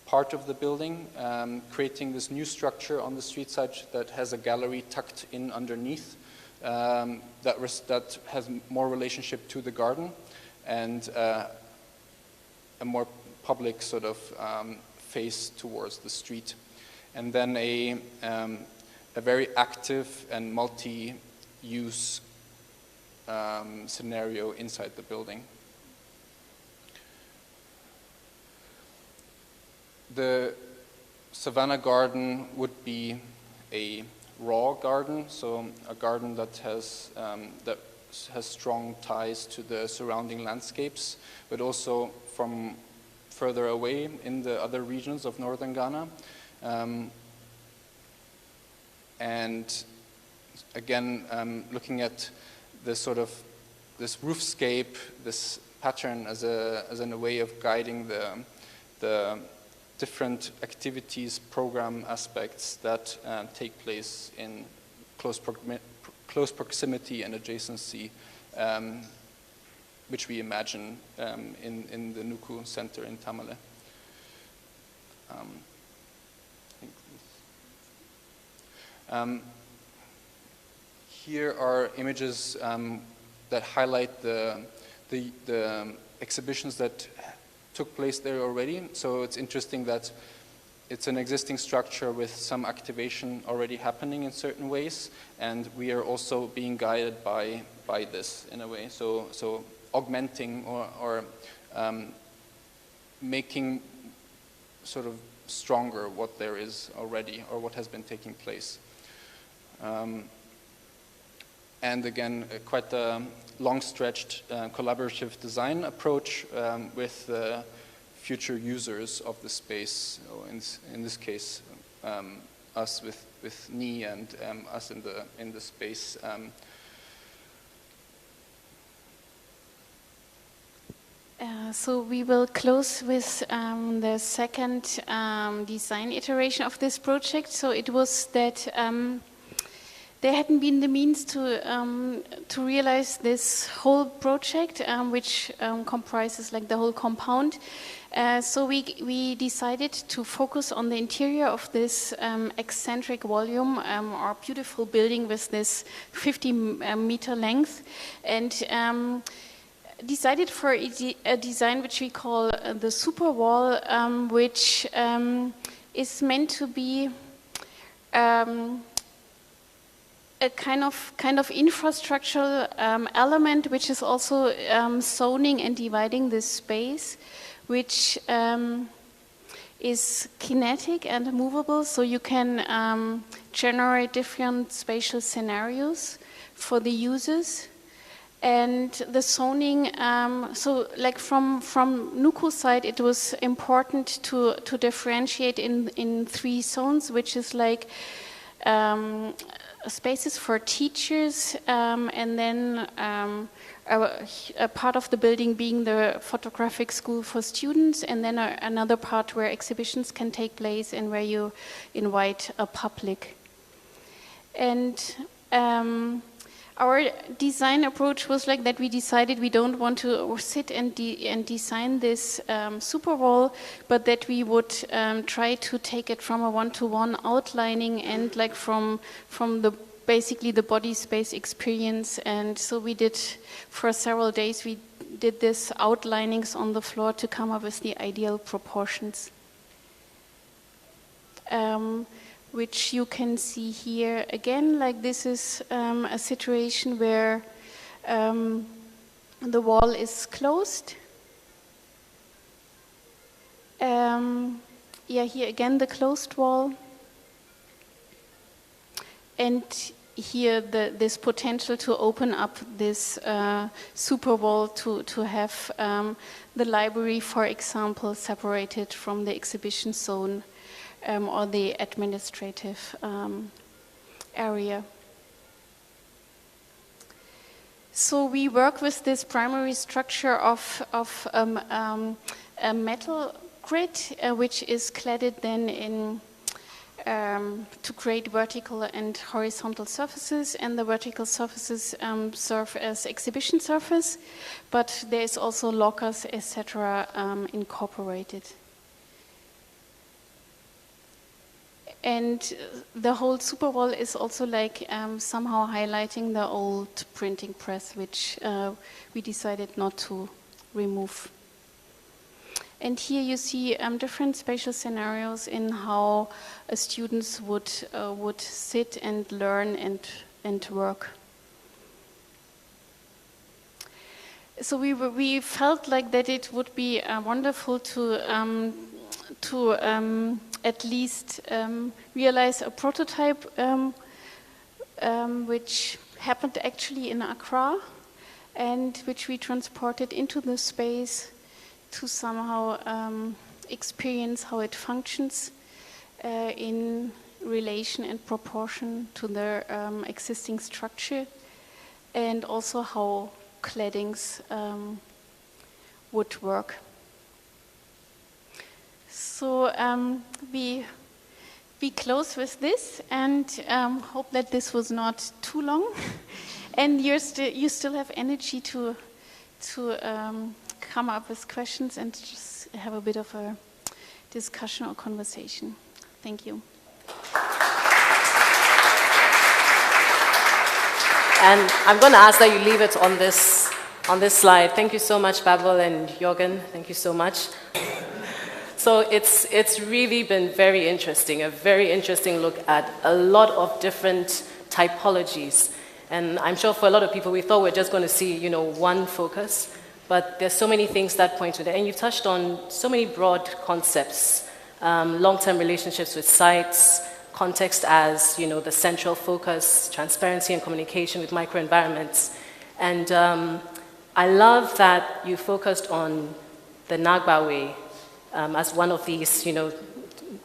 part of the building, creating this new structure on the street side that has a gallery tucked in underneath that has more relationship to the garden and a more public sort of face towards the street. And then a very active and multi-use scenario inside the building. The Savannah Garden would be a raw garden, so a garden that has strong ties to the surrounding landscapes, but also from further away in the other regions of northern Ghana. And again, looking at this sort of this roofscape, this pattern as a way of guiding the different activities, program aspects that take place in close proximity and adjacency, which we imagine in the Nuku Center in Tamale. Here are images that highlight the exhibitions that took place there already. So it's interesting that it's an existing structure with some activation already happening in certain ways, and we are also being guided by this in a way. So augmenting or making sort of stronger what there is already or what has been taking place. And again, quite a long-stretched collaborative design approach with the future users of the space. So in this case, us with NI and us in the space. So we will close with the second design iteration of this project. So it was that there hadn't been the means to realize this whole project, which comprises like the whole compound. So we decided to focus on the interior of this eccentric volume, our beautiful building with this 50-meter length, and decided for a design which we call the super wall, which is meant to be a kind of infrastructural element, which is also zoning and dividing this space, which is kinetic and movable, so you can generate different spatial scenarios for the users. And the zoning, so like from Nuku's side, it was important to differentiate in 3 zones, which is like spaces for teachers, and then a part of the building being the photographic school for students, and then another part where exhibitions can take place and where you invite a public. And our design approach was like that. We decided we don't want to sit and design this super wall, but that we would try to take it from a one-to-one outlining and like from the basically the body space experience. And so we did for several days. We did this outlinings on the floor to come up with the ideal proportions. Which you can see here again, like this is a situation where the wall is closed. Here again the closed wall. And here this potential to open up this super wall to have the library, for example, separated from the exhibition zone. or the administrative area. So we work with this primary structure of a metal grid, which is cladded then in to create vertical and horizontal surfaces, and the vertical surfaces serve as exhibition surface, but there is also lockers, etc., incorporated. And the whole super wall is also like somehow highlighting the old printing press, which we decided not to remove. And here you see different spatial scenarios in how students would sit and learn and work. So we felt like that it would be wonderful to at least realize a prototype which happened actually in Accra, and which we transported into the space to somehow experience how it functions in relation and proportion to the existing structure, and also how claddings would work. So we close with this, and hope that this was not too long, and you still have energy to come up with questions and just have a bit of a discussion or conversation. Thank you. And I'm going to ask that you leave it on this slide. Thank you so much, Baerbel and Juergen. Thank you so much. So it's really been very interesting, a very interesting look at a lot of different typologies. And I'm sure for a lot of people, we thought we're just going to see, one focus. But there's so many things that point to that. And you've touched on so many broad concepts, long-term relationships with sites, context as, the central focus, transparency and communication with microenvironments. And I love that you focused on the Nagba way as one of these,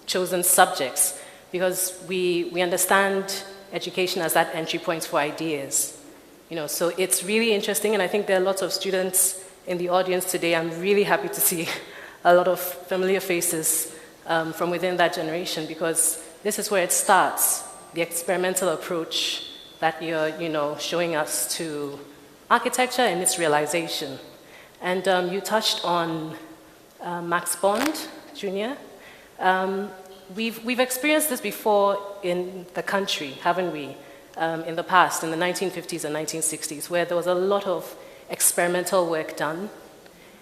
chosen subjects, because we understand education as that entry point for ideas. So it's really interesting, and I think there are lots of students in the audience today. I'm really happy to see a lot of familiar faces from within that generation, because this is where it starts, the experimental approach that you're, showing us to architecture and its realization. And you touched on Max Bond, Jr. We've experienced this before in the country, haven't we? In the past, in the 1950s and 1960s, where there was a lot of experimental work done.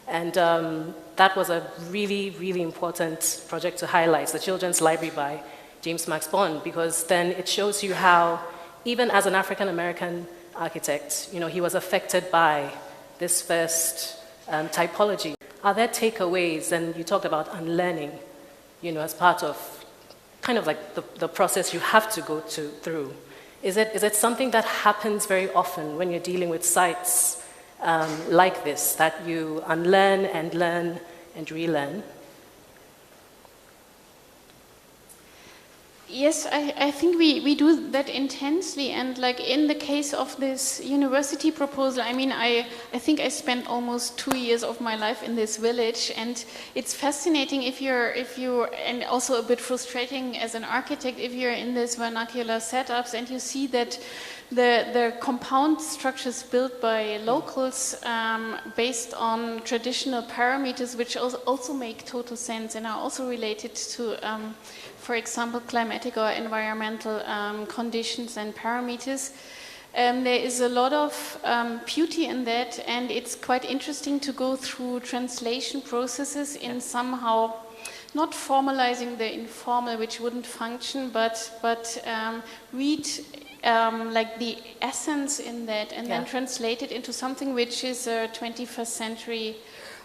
And that was a really, really important project to highlight, the Children's Library by James Max Bond, because then it shows you how, even as an African-American architect, he was affected by this first typology. Are there takeaways? And you talked about unlearning, as part of kind of like the process you have to go through. Is it something that happens very often when you're dealing with sites like this, that you unlearn and learn and relearn? Yes, I think we do that intensely, and like in the case of this university proposal, I mean, I think I spent almost 2 years of my life in this village, and it's fascinating if you and also a bit frustrating as an architect if you're in this vernacular setups and you see that the compound structures built by locals based on traditional parameters, which also make total sense and are also related to for example, climatic or environmental conditions and parameters. There is a lot of beauty in that, and it's quite interesting to go through translation processes in somehow not formalizing the informal, which wouldn't function, but read like the essence in that, and then translate it into something which is a 21st century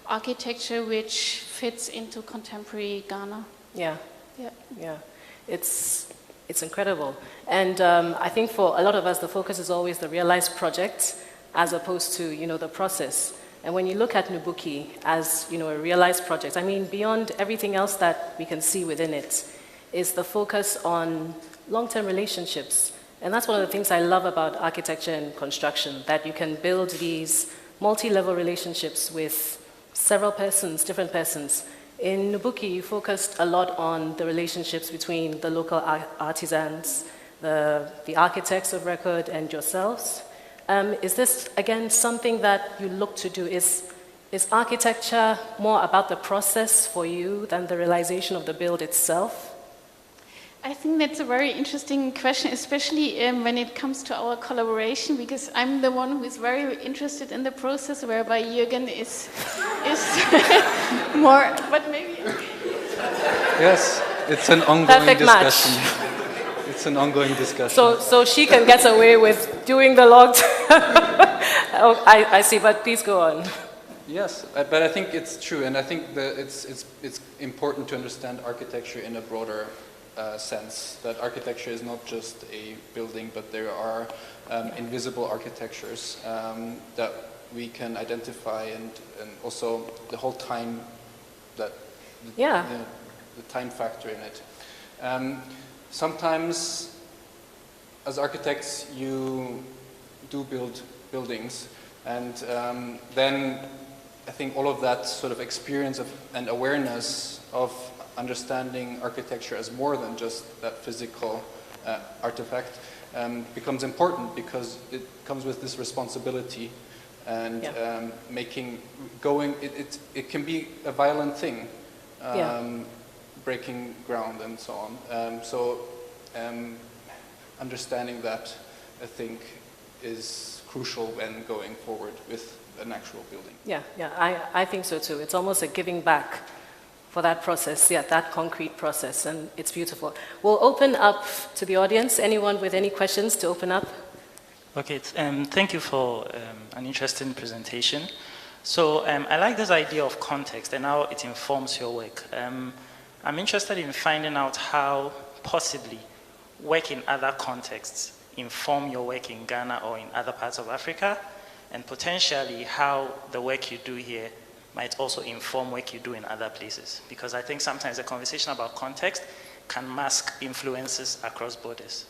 architecture which fits into contemporary Ghana. Yeah, it's incredible. And I think for a lot of us, the focus is always the realized project as opposed to, the process. And when you look at Nubuke as, a realized project, I mean, beyond everything else that we can see within it, is the focus on long-term relationships. And that's one of the things I love about architecture and construction, that you can build these multi-level relationships with several persons, different persons. In Nubuke, you focused a lot on the relationships between the local artisans, the architects of record, and yourselves. Is this, again, something that you look to do? Is architecture more about the process for you than the realization of the build itself? I think that's a very interesting question, especially when it comes to our collaboration, because I'm the one who is very interested in the process, whereby Juergen is more, but maybe... Yes, it's an ongoing Perfect discussion. Match. It's an ongoing discussion. So she can get away with doing the log. Oh, I see, but please go on. Yes, but I think it's true, and I think that it's important to understand architecture in a broader sense, that architecture is not just a building, but there are invisible architectures that we can identify, and also the whole time that the time factor in it. Sometimes, as architects, you do build buildings, and then I think all of that sort of experience and awareness of understanding architecture as more than just that physical artifact becomes important, because it comes with this responsibility, and it can be a violent thing, breaking ground and so on. Understanding that, I think, is crucial when going forward with an actual building. I think so too. It's almost a giving back for that process, that concrete process, and it's beautiful. We'll open up to the audience. Anyone with any questions to open up? Okay, thank you for an interesting presentation. So I like this idea of context and how it informs your work. I'm interested in finding out how possibly work in other contexts inform your work in Ghana or in other parts of Africa, and potentially how the work you do here might also inform work you do in other places. Because I think sometimes the conversation about context can mask influences across borders.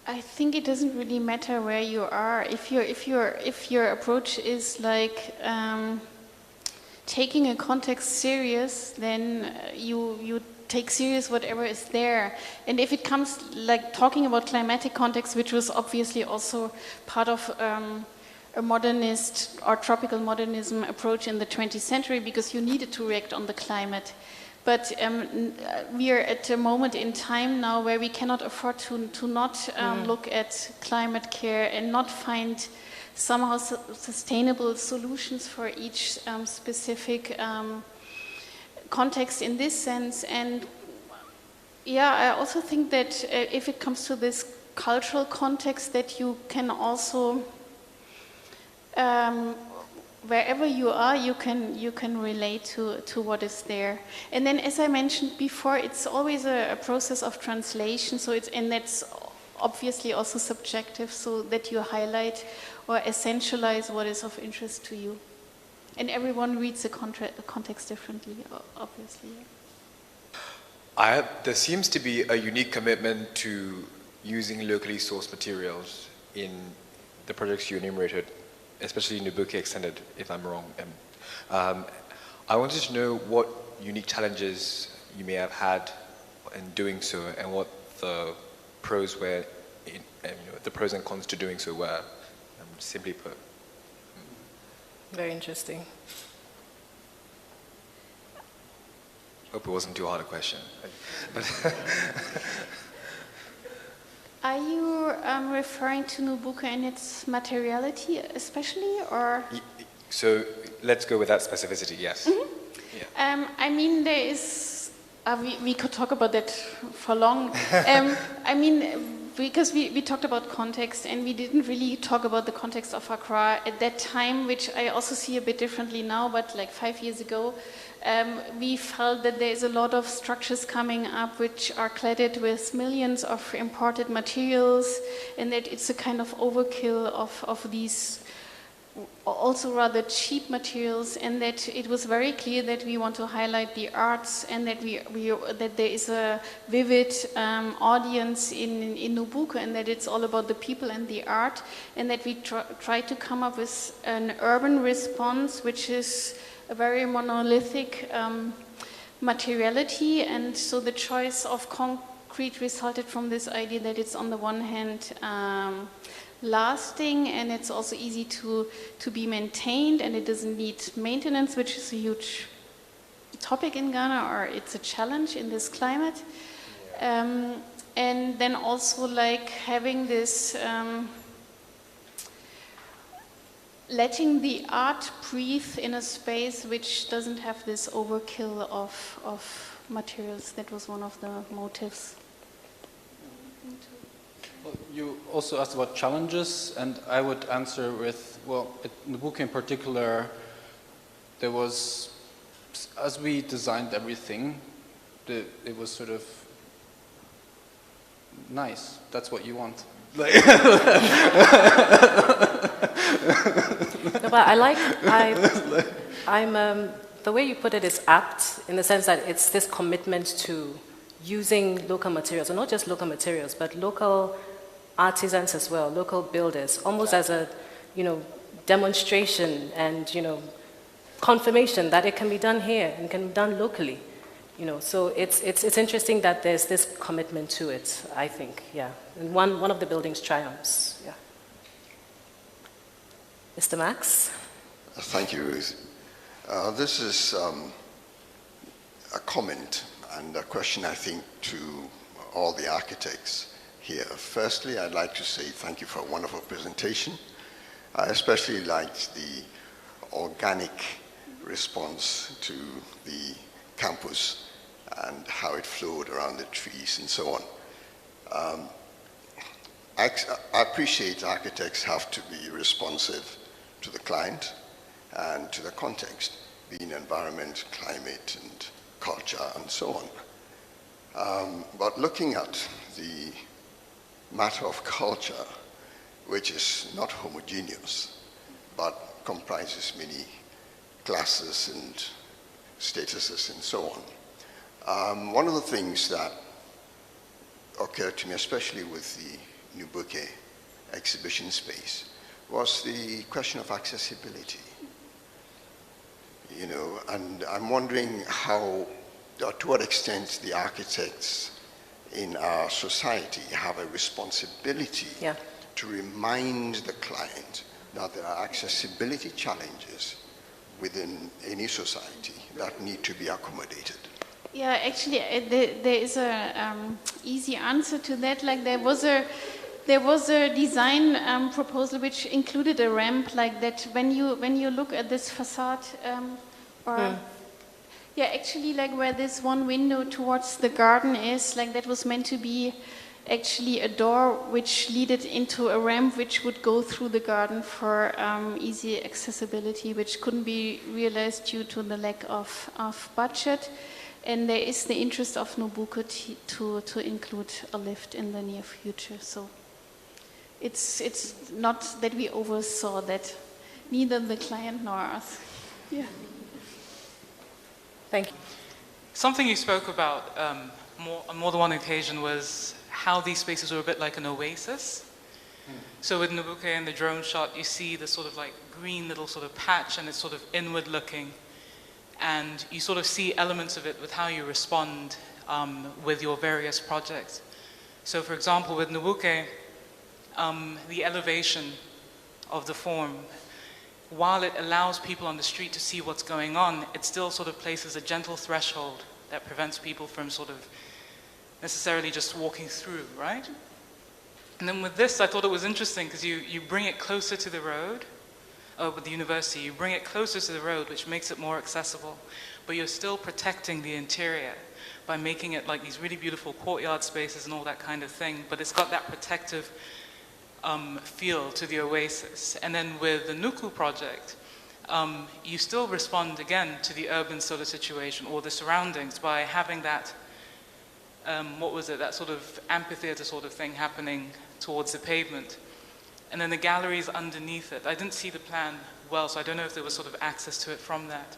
I think it doesn't really matter where you are. If your approach is like taking a context serious, then you take serious whatever is there. And if it comes like talking about climatic context, which was obviously also part of a modernist or tropical modernism approach in the 20th century, because you needed to react on the climate. But we are at a moment in time now where we cannot afford to not look at climate care and not find somehow sustainable solutions for each specific context in this sense. And I also think that if it comes to this cultural context, that you can also wherever you are, you can relate to what is there. And then, as I mentioned before, it's always a process of translation. So and that's obviously also subjective, so that you highlight or essentialize what is of interest to you. And everyone reads the context differently, obviously. There seems to be a unique commitment to using locally sourced materials in the projects you enumerated, especially Nubuke Extended, if I'm wrong. I wanted to know what unique challenges you may have had in doing so, and what the pros were, the pros and cons to doing so were, simply put. Very interesting. Hope it wasn't too hard a question. Are you referring to Nubuke and its materiality especially, or? So let's go with that specificity, yes. Mm-hmm. Yeah. I mean, there is, we could talk about that for long. I mean, because we talked about context, and we didn't really talk about the context of Accra at that time, which I also see a bit differently now, but like 5 years ago, we felt that there is a lot of structures coming up which are cladded with millions of imported materials, and that it's a kind of overkill of these also rather cheap materials, and that it was very clear that we want to highlight the arts, and that that there is a vivid audience in Nubuke, and that it's all about the people and the art, and that we try to come up with an urban response which is a very monolithic materiality. And so the choice of concrete resulted from this idea that it's on the one hand lasting, and it's also easy to be maintained, and it doesn't need maintenance, which is a huge topic in Ghana, or it's a challenge in this climate. And then also like having this letting the art breathe in a space which doesn't have this overkill of materials. That was one of the motives. You also asked about challenges, and I would answer with, well, in the book in particular, there was, as we designed everything, it was sort of nice. That's what you want. No, but the way you put it is apt, in the sense that it's this commitment to using local materials, and not just local materials, but local artisans as well, local builders, almost as a, demonstration and, confirmation that it can be done here and can be done locally. So it's interesting that there's this commitment to it, I think, yeah. And one of the building's triumphs, yeah. Mr. Max? Thank you, Ruth. This is a comment and a question, I think, to all the architects here. Firstly, I'd like to say thank you for a wonderful presentation. I especially liked the organic response to the campus and how it flowed around the trees and so on. I appreciate architects have to be responsive to the client and to the context, being environment, climate, and culture, and so on. But looking at the matter of culture, which is not homogeneous, but comprises many classes and statuses and so on. One of the things that occurred to me, especially with the Nubuke exhibition space, was the question of accessibility. And I'm wondering how, or to what extent the architects in our society have a responsibility to remind the client that there are accessibility challenges within any society that need to be accommodated. Yeah, actually, there is a easy answer to that. Like there was a design proposal which included a ramp like that. When you look at this facade, actually, like where this one window towards the garden is, like that was meant to be actually a door which leaded into a ramp which would go through the garden for easy accessibility, which couldn't be realized due to the lack of budget. And there is the interest of Nubuke to include a lift in the near future. So it's not that we oversaw that, neither the client nor us. Yeah. Thank you. Something you spoke about on more than one occasion was how these spaces were a bit like an oasis. So with Nubuke and the drone shot, you see the sort of like green little sort of patch, and it's sort of inward looking. And you sort of see elements of it with how you respond with your various projects. So for example, with Nubuke, the elevation of the form, while it allows people on the street to see what's going on, it still sort of places a gentle threshold that prevents people from sort of necessarily just walking through, right? And then with this, I thought it was interesting because you bring it closer to the road. With the university, you bring it closer to the road, which makes it more accessible, but you're still protecting the interior by making it like these really beautiful courtyard spaces and all that kind of thing, but it's got that protective feel to the oasis. And then with the Nuku project, you still respond again to the urban sort of situation or the surroundings by having that, that sort of amphitheater sort of thing happening towards the pavement. and then the gallery is underneath it. I didn't see the plan well, so I don't know if there was sort of access to it from that.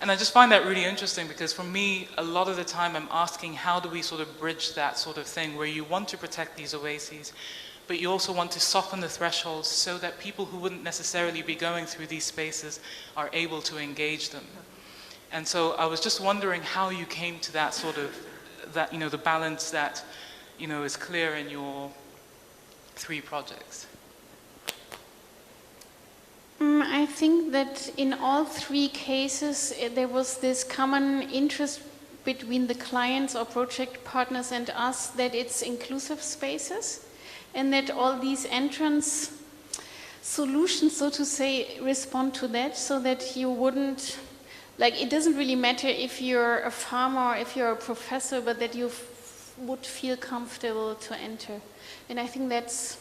And I just find that really interesting because for me, a lot of the time I'm asking how do we sort of bridge that sort of thing where you want to protect these oases, but you also want to soften the thresholds so that people who wouldn't necessarily be going through these spaces are able to engage them. And so I was just wondering how you came to that sort of, that, the balance that, is clear in your 3 projects. I think that in all 3 cases, there was this common interest between the clients or project partners and us that it's inclusive spaces and that all these entrance solutions, so to say, respond to that so that you wouldn't, it doesn't really matter if you're a farmer or if you're a professor, but that you would feel comfortable to enter. And I think that's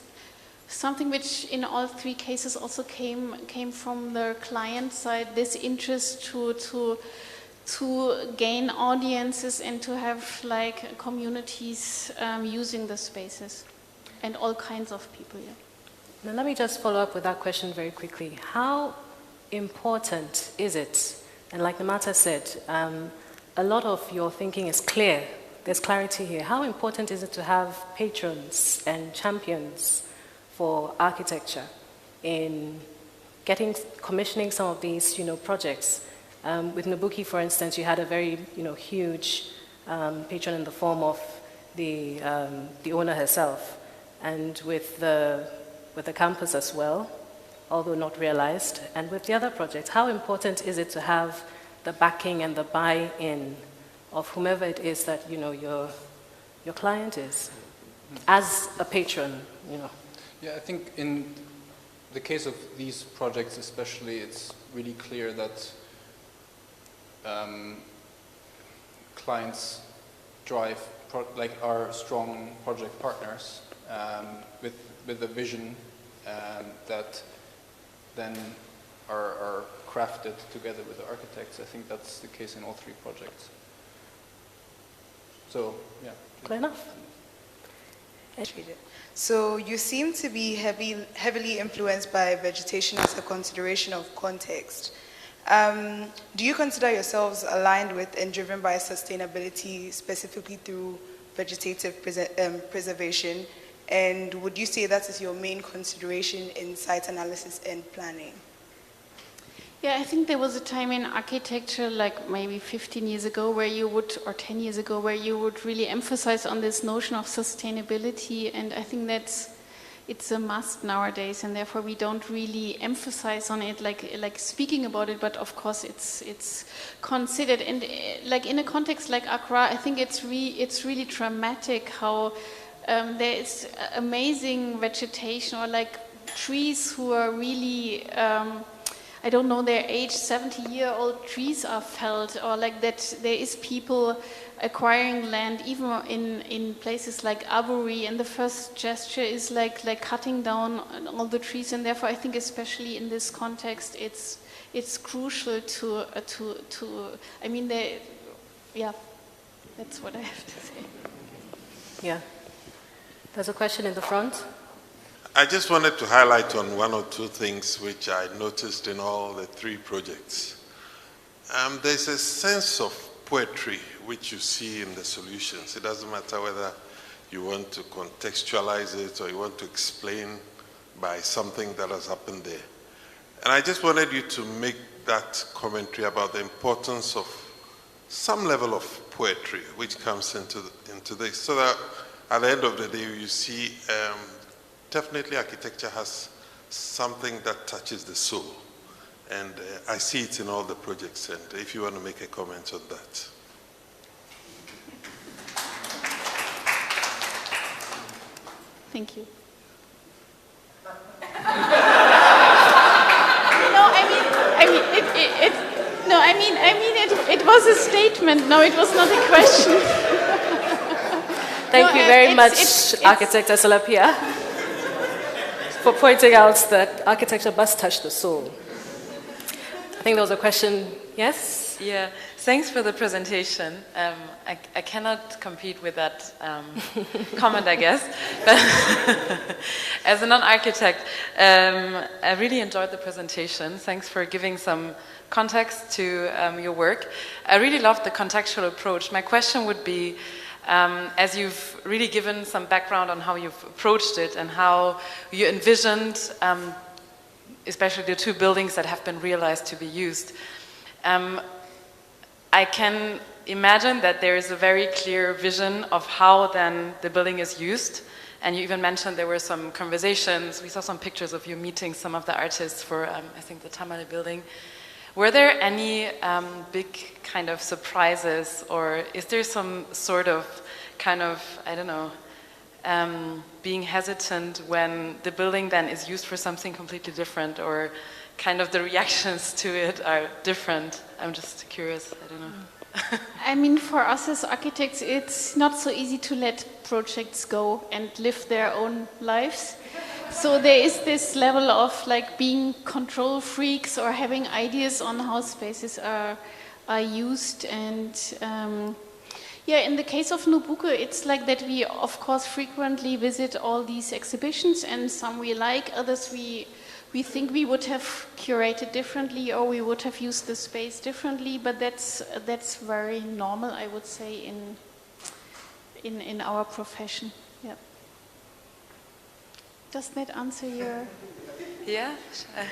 something which in all 3 cases also came from the client side, this interest to gain audiences and to have communities using the spaces and all kinds of people. Yeah. Now let me just follow up with that question very quickly. How important is it? And like Namata said, a lot of your thinking is clear. There's clarity here. How important is it to have patrons and champions for architecture in commissioning some of these, projects? With Nubuke, for instance, you had a very, huge patron in the form of the owner herself, and with the campus as well, although not realized. And with the other projects, how important is it to have the backing and the buy-in of whomever it is that your client is, as a patron, Yeah, I think in the case of these projects especially, it's really clear that clients drive, are strong project partners with a vision that then are crafted together with the architects. I think that's the case in all 3 projects. So, yeah. Clear enough? So you seem to be heavily influenced by vegetation as a consideration of context. Do you consider yourselves aligned with and driven by sustainability, specifically through vegetative preservation? And would you say that is your main consideration in site analysis and planning? Yeah, I think there was a time in architecture, maybe 15 years ago, or 10 years ago, where you would really emphasize on this notion of sustainability, and I think it's a must nowadays, and therefore we don't really emphasize on it, like speaking about it, but of course it's considered. And in a context like Accra, I think it's really dramatic how there is amazing vegetation, or trees who are really I don't know their age, 70-year-old trees are felled, or that there is people acquiring land even in places like Aburi, and the first gesture is cutting down all the trees, and therefore I think especially in this context it's crucial to yeah, that's what I have to say. Yeah. There's a question in the front. I just wanted to highlight on 1 or 2 things which I noticed in all the 3 projects. There's a sense of poetry which you see in the solutions. It doesn't matter whether you want to contextualize it or you want to explain by something that has happened there. And I just wanted you to make that commentary about the importance of some level of poetry which comes into this, so that at the end of the day you see definitely architecture has something that touches the soul, and I see it in all the projects, and if you want to make a comment on that. Thank you. It was a statement. No, it was not a question. Thank you very much, Architect Esalapia, for pointing out that architecture must touch the soul. I think there was a question. Yes? Yeah. So Thanks for the presentation. I cannot compete with that comment, I guess. But as a non-architect, I really enjoyed the presentation. Thanks for giving some context to your work. I really loved the contextual approach. My question would be, as you've really given some background on how you've approached it and how you envisioned, especially the two buildings that have been realized to be used, I can imagine that there is a very clear vision of how then the building is used. And you even mentioned there were some conversations. We saw some pictures of you meeting some of the artists for, I think, the Tamale building. Were there any big kind of surprises, or is there some sort of kind of, I don't know, being hesitant when the building then is used for something completely different, or kind of the reactions to it are different? I'm just curious, I don't know. I mean, for us as architects, it's not so easy to let projects go and live their own lives. So there is this level of like being control freaks or having ideas on how spaces are used. And yeah, in the case of Nubuke, it's like that we, of course, frequently visit all these exhibitions, and some we like, others we think we would have curated differently, or we would have used the space differently, but that's very normal, I would say, in our profession. Yeah. Does that answer your? Yeah. I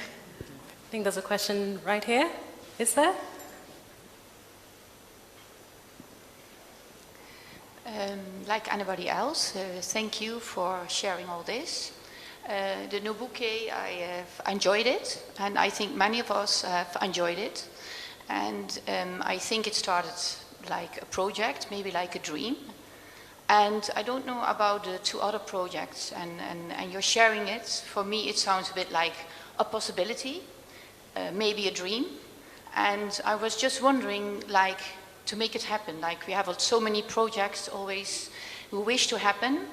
think there's a question right here. Is there? Like anybody else, thank you for sharing all this. The Nubuke, I have enjoyed it, and I think many of us have enjoyed it. And I think it started like a project, maybe like a dream. And I don't know about the two other projects, and you're sharing it. For me, it sounds a bit like a possibility, maybe a dream. And I was just wondering, like, to make it happen. Like, we have so many projects always we wish to happen.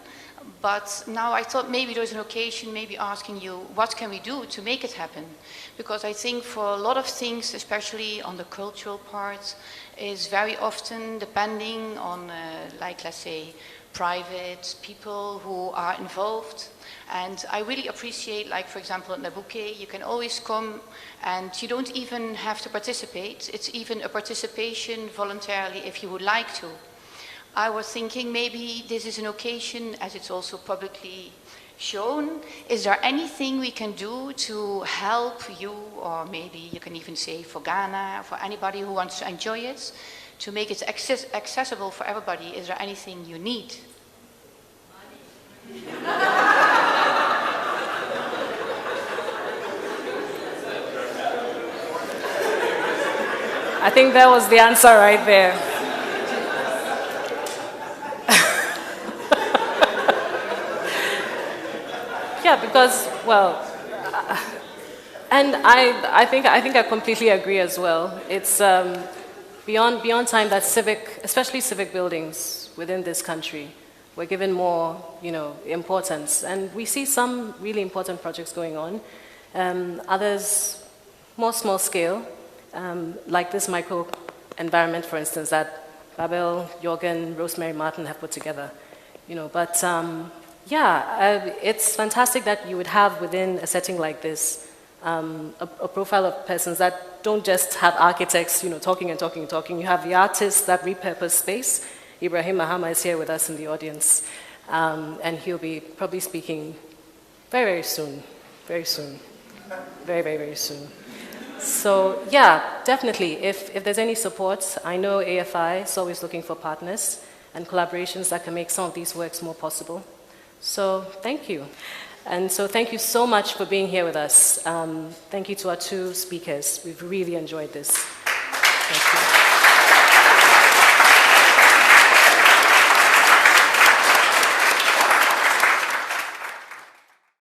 But now I thought maybe there's an occasion, maybe asking you, what can we do to make it happen? Because I think for a lot of things, especially on the cultural part, is very often depending on, like, let's say, private people who are involved. And I really appreciate, like, for example, at Nubuke, you can always come and you don't even have to participate. It's even a participation voluntarily if you would like to. I was thinking maybe this is an occasion, as it's also publicly shown. Is there anything we can do to help you, or maybe you can even say for Ghana, for anybody who wants to enjoy it, to make it accessible for everybody? Is there anything you need? I think that was the answer right there. Yeah, because, well, and I think I completely agree as well. It's beyond time that especially civic buildings within this country, were given more, importance. And we see some really important projects going on, others more small scale, like this micro environment, for instance, that Baerbel, Juergen, Rosemary, Martin have put together. But it's fantastic that you would have within a setting like this a profile of persons that don't just have architects, talking and talking and talking. You have the artists that repurpose space. Ibrahim Mahama is here with us in the audience, and he'll be probably speaking very, very soon. Very soon. Very, very, very soon. So, yeah, definitely, if there's any support, I know AFI is always looking for partners and collaborations that can make some of these works more possible. So, thank you. And so, thank you so much for being here with us. Thank you to our two speakers. We've really enjoyed this. Thank you.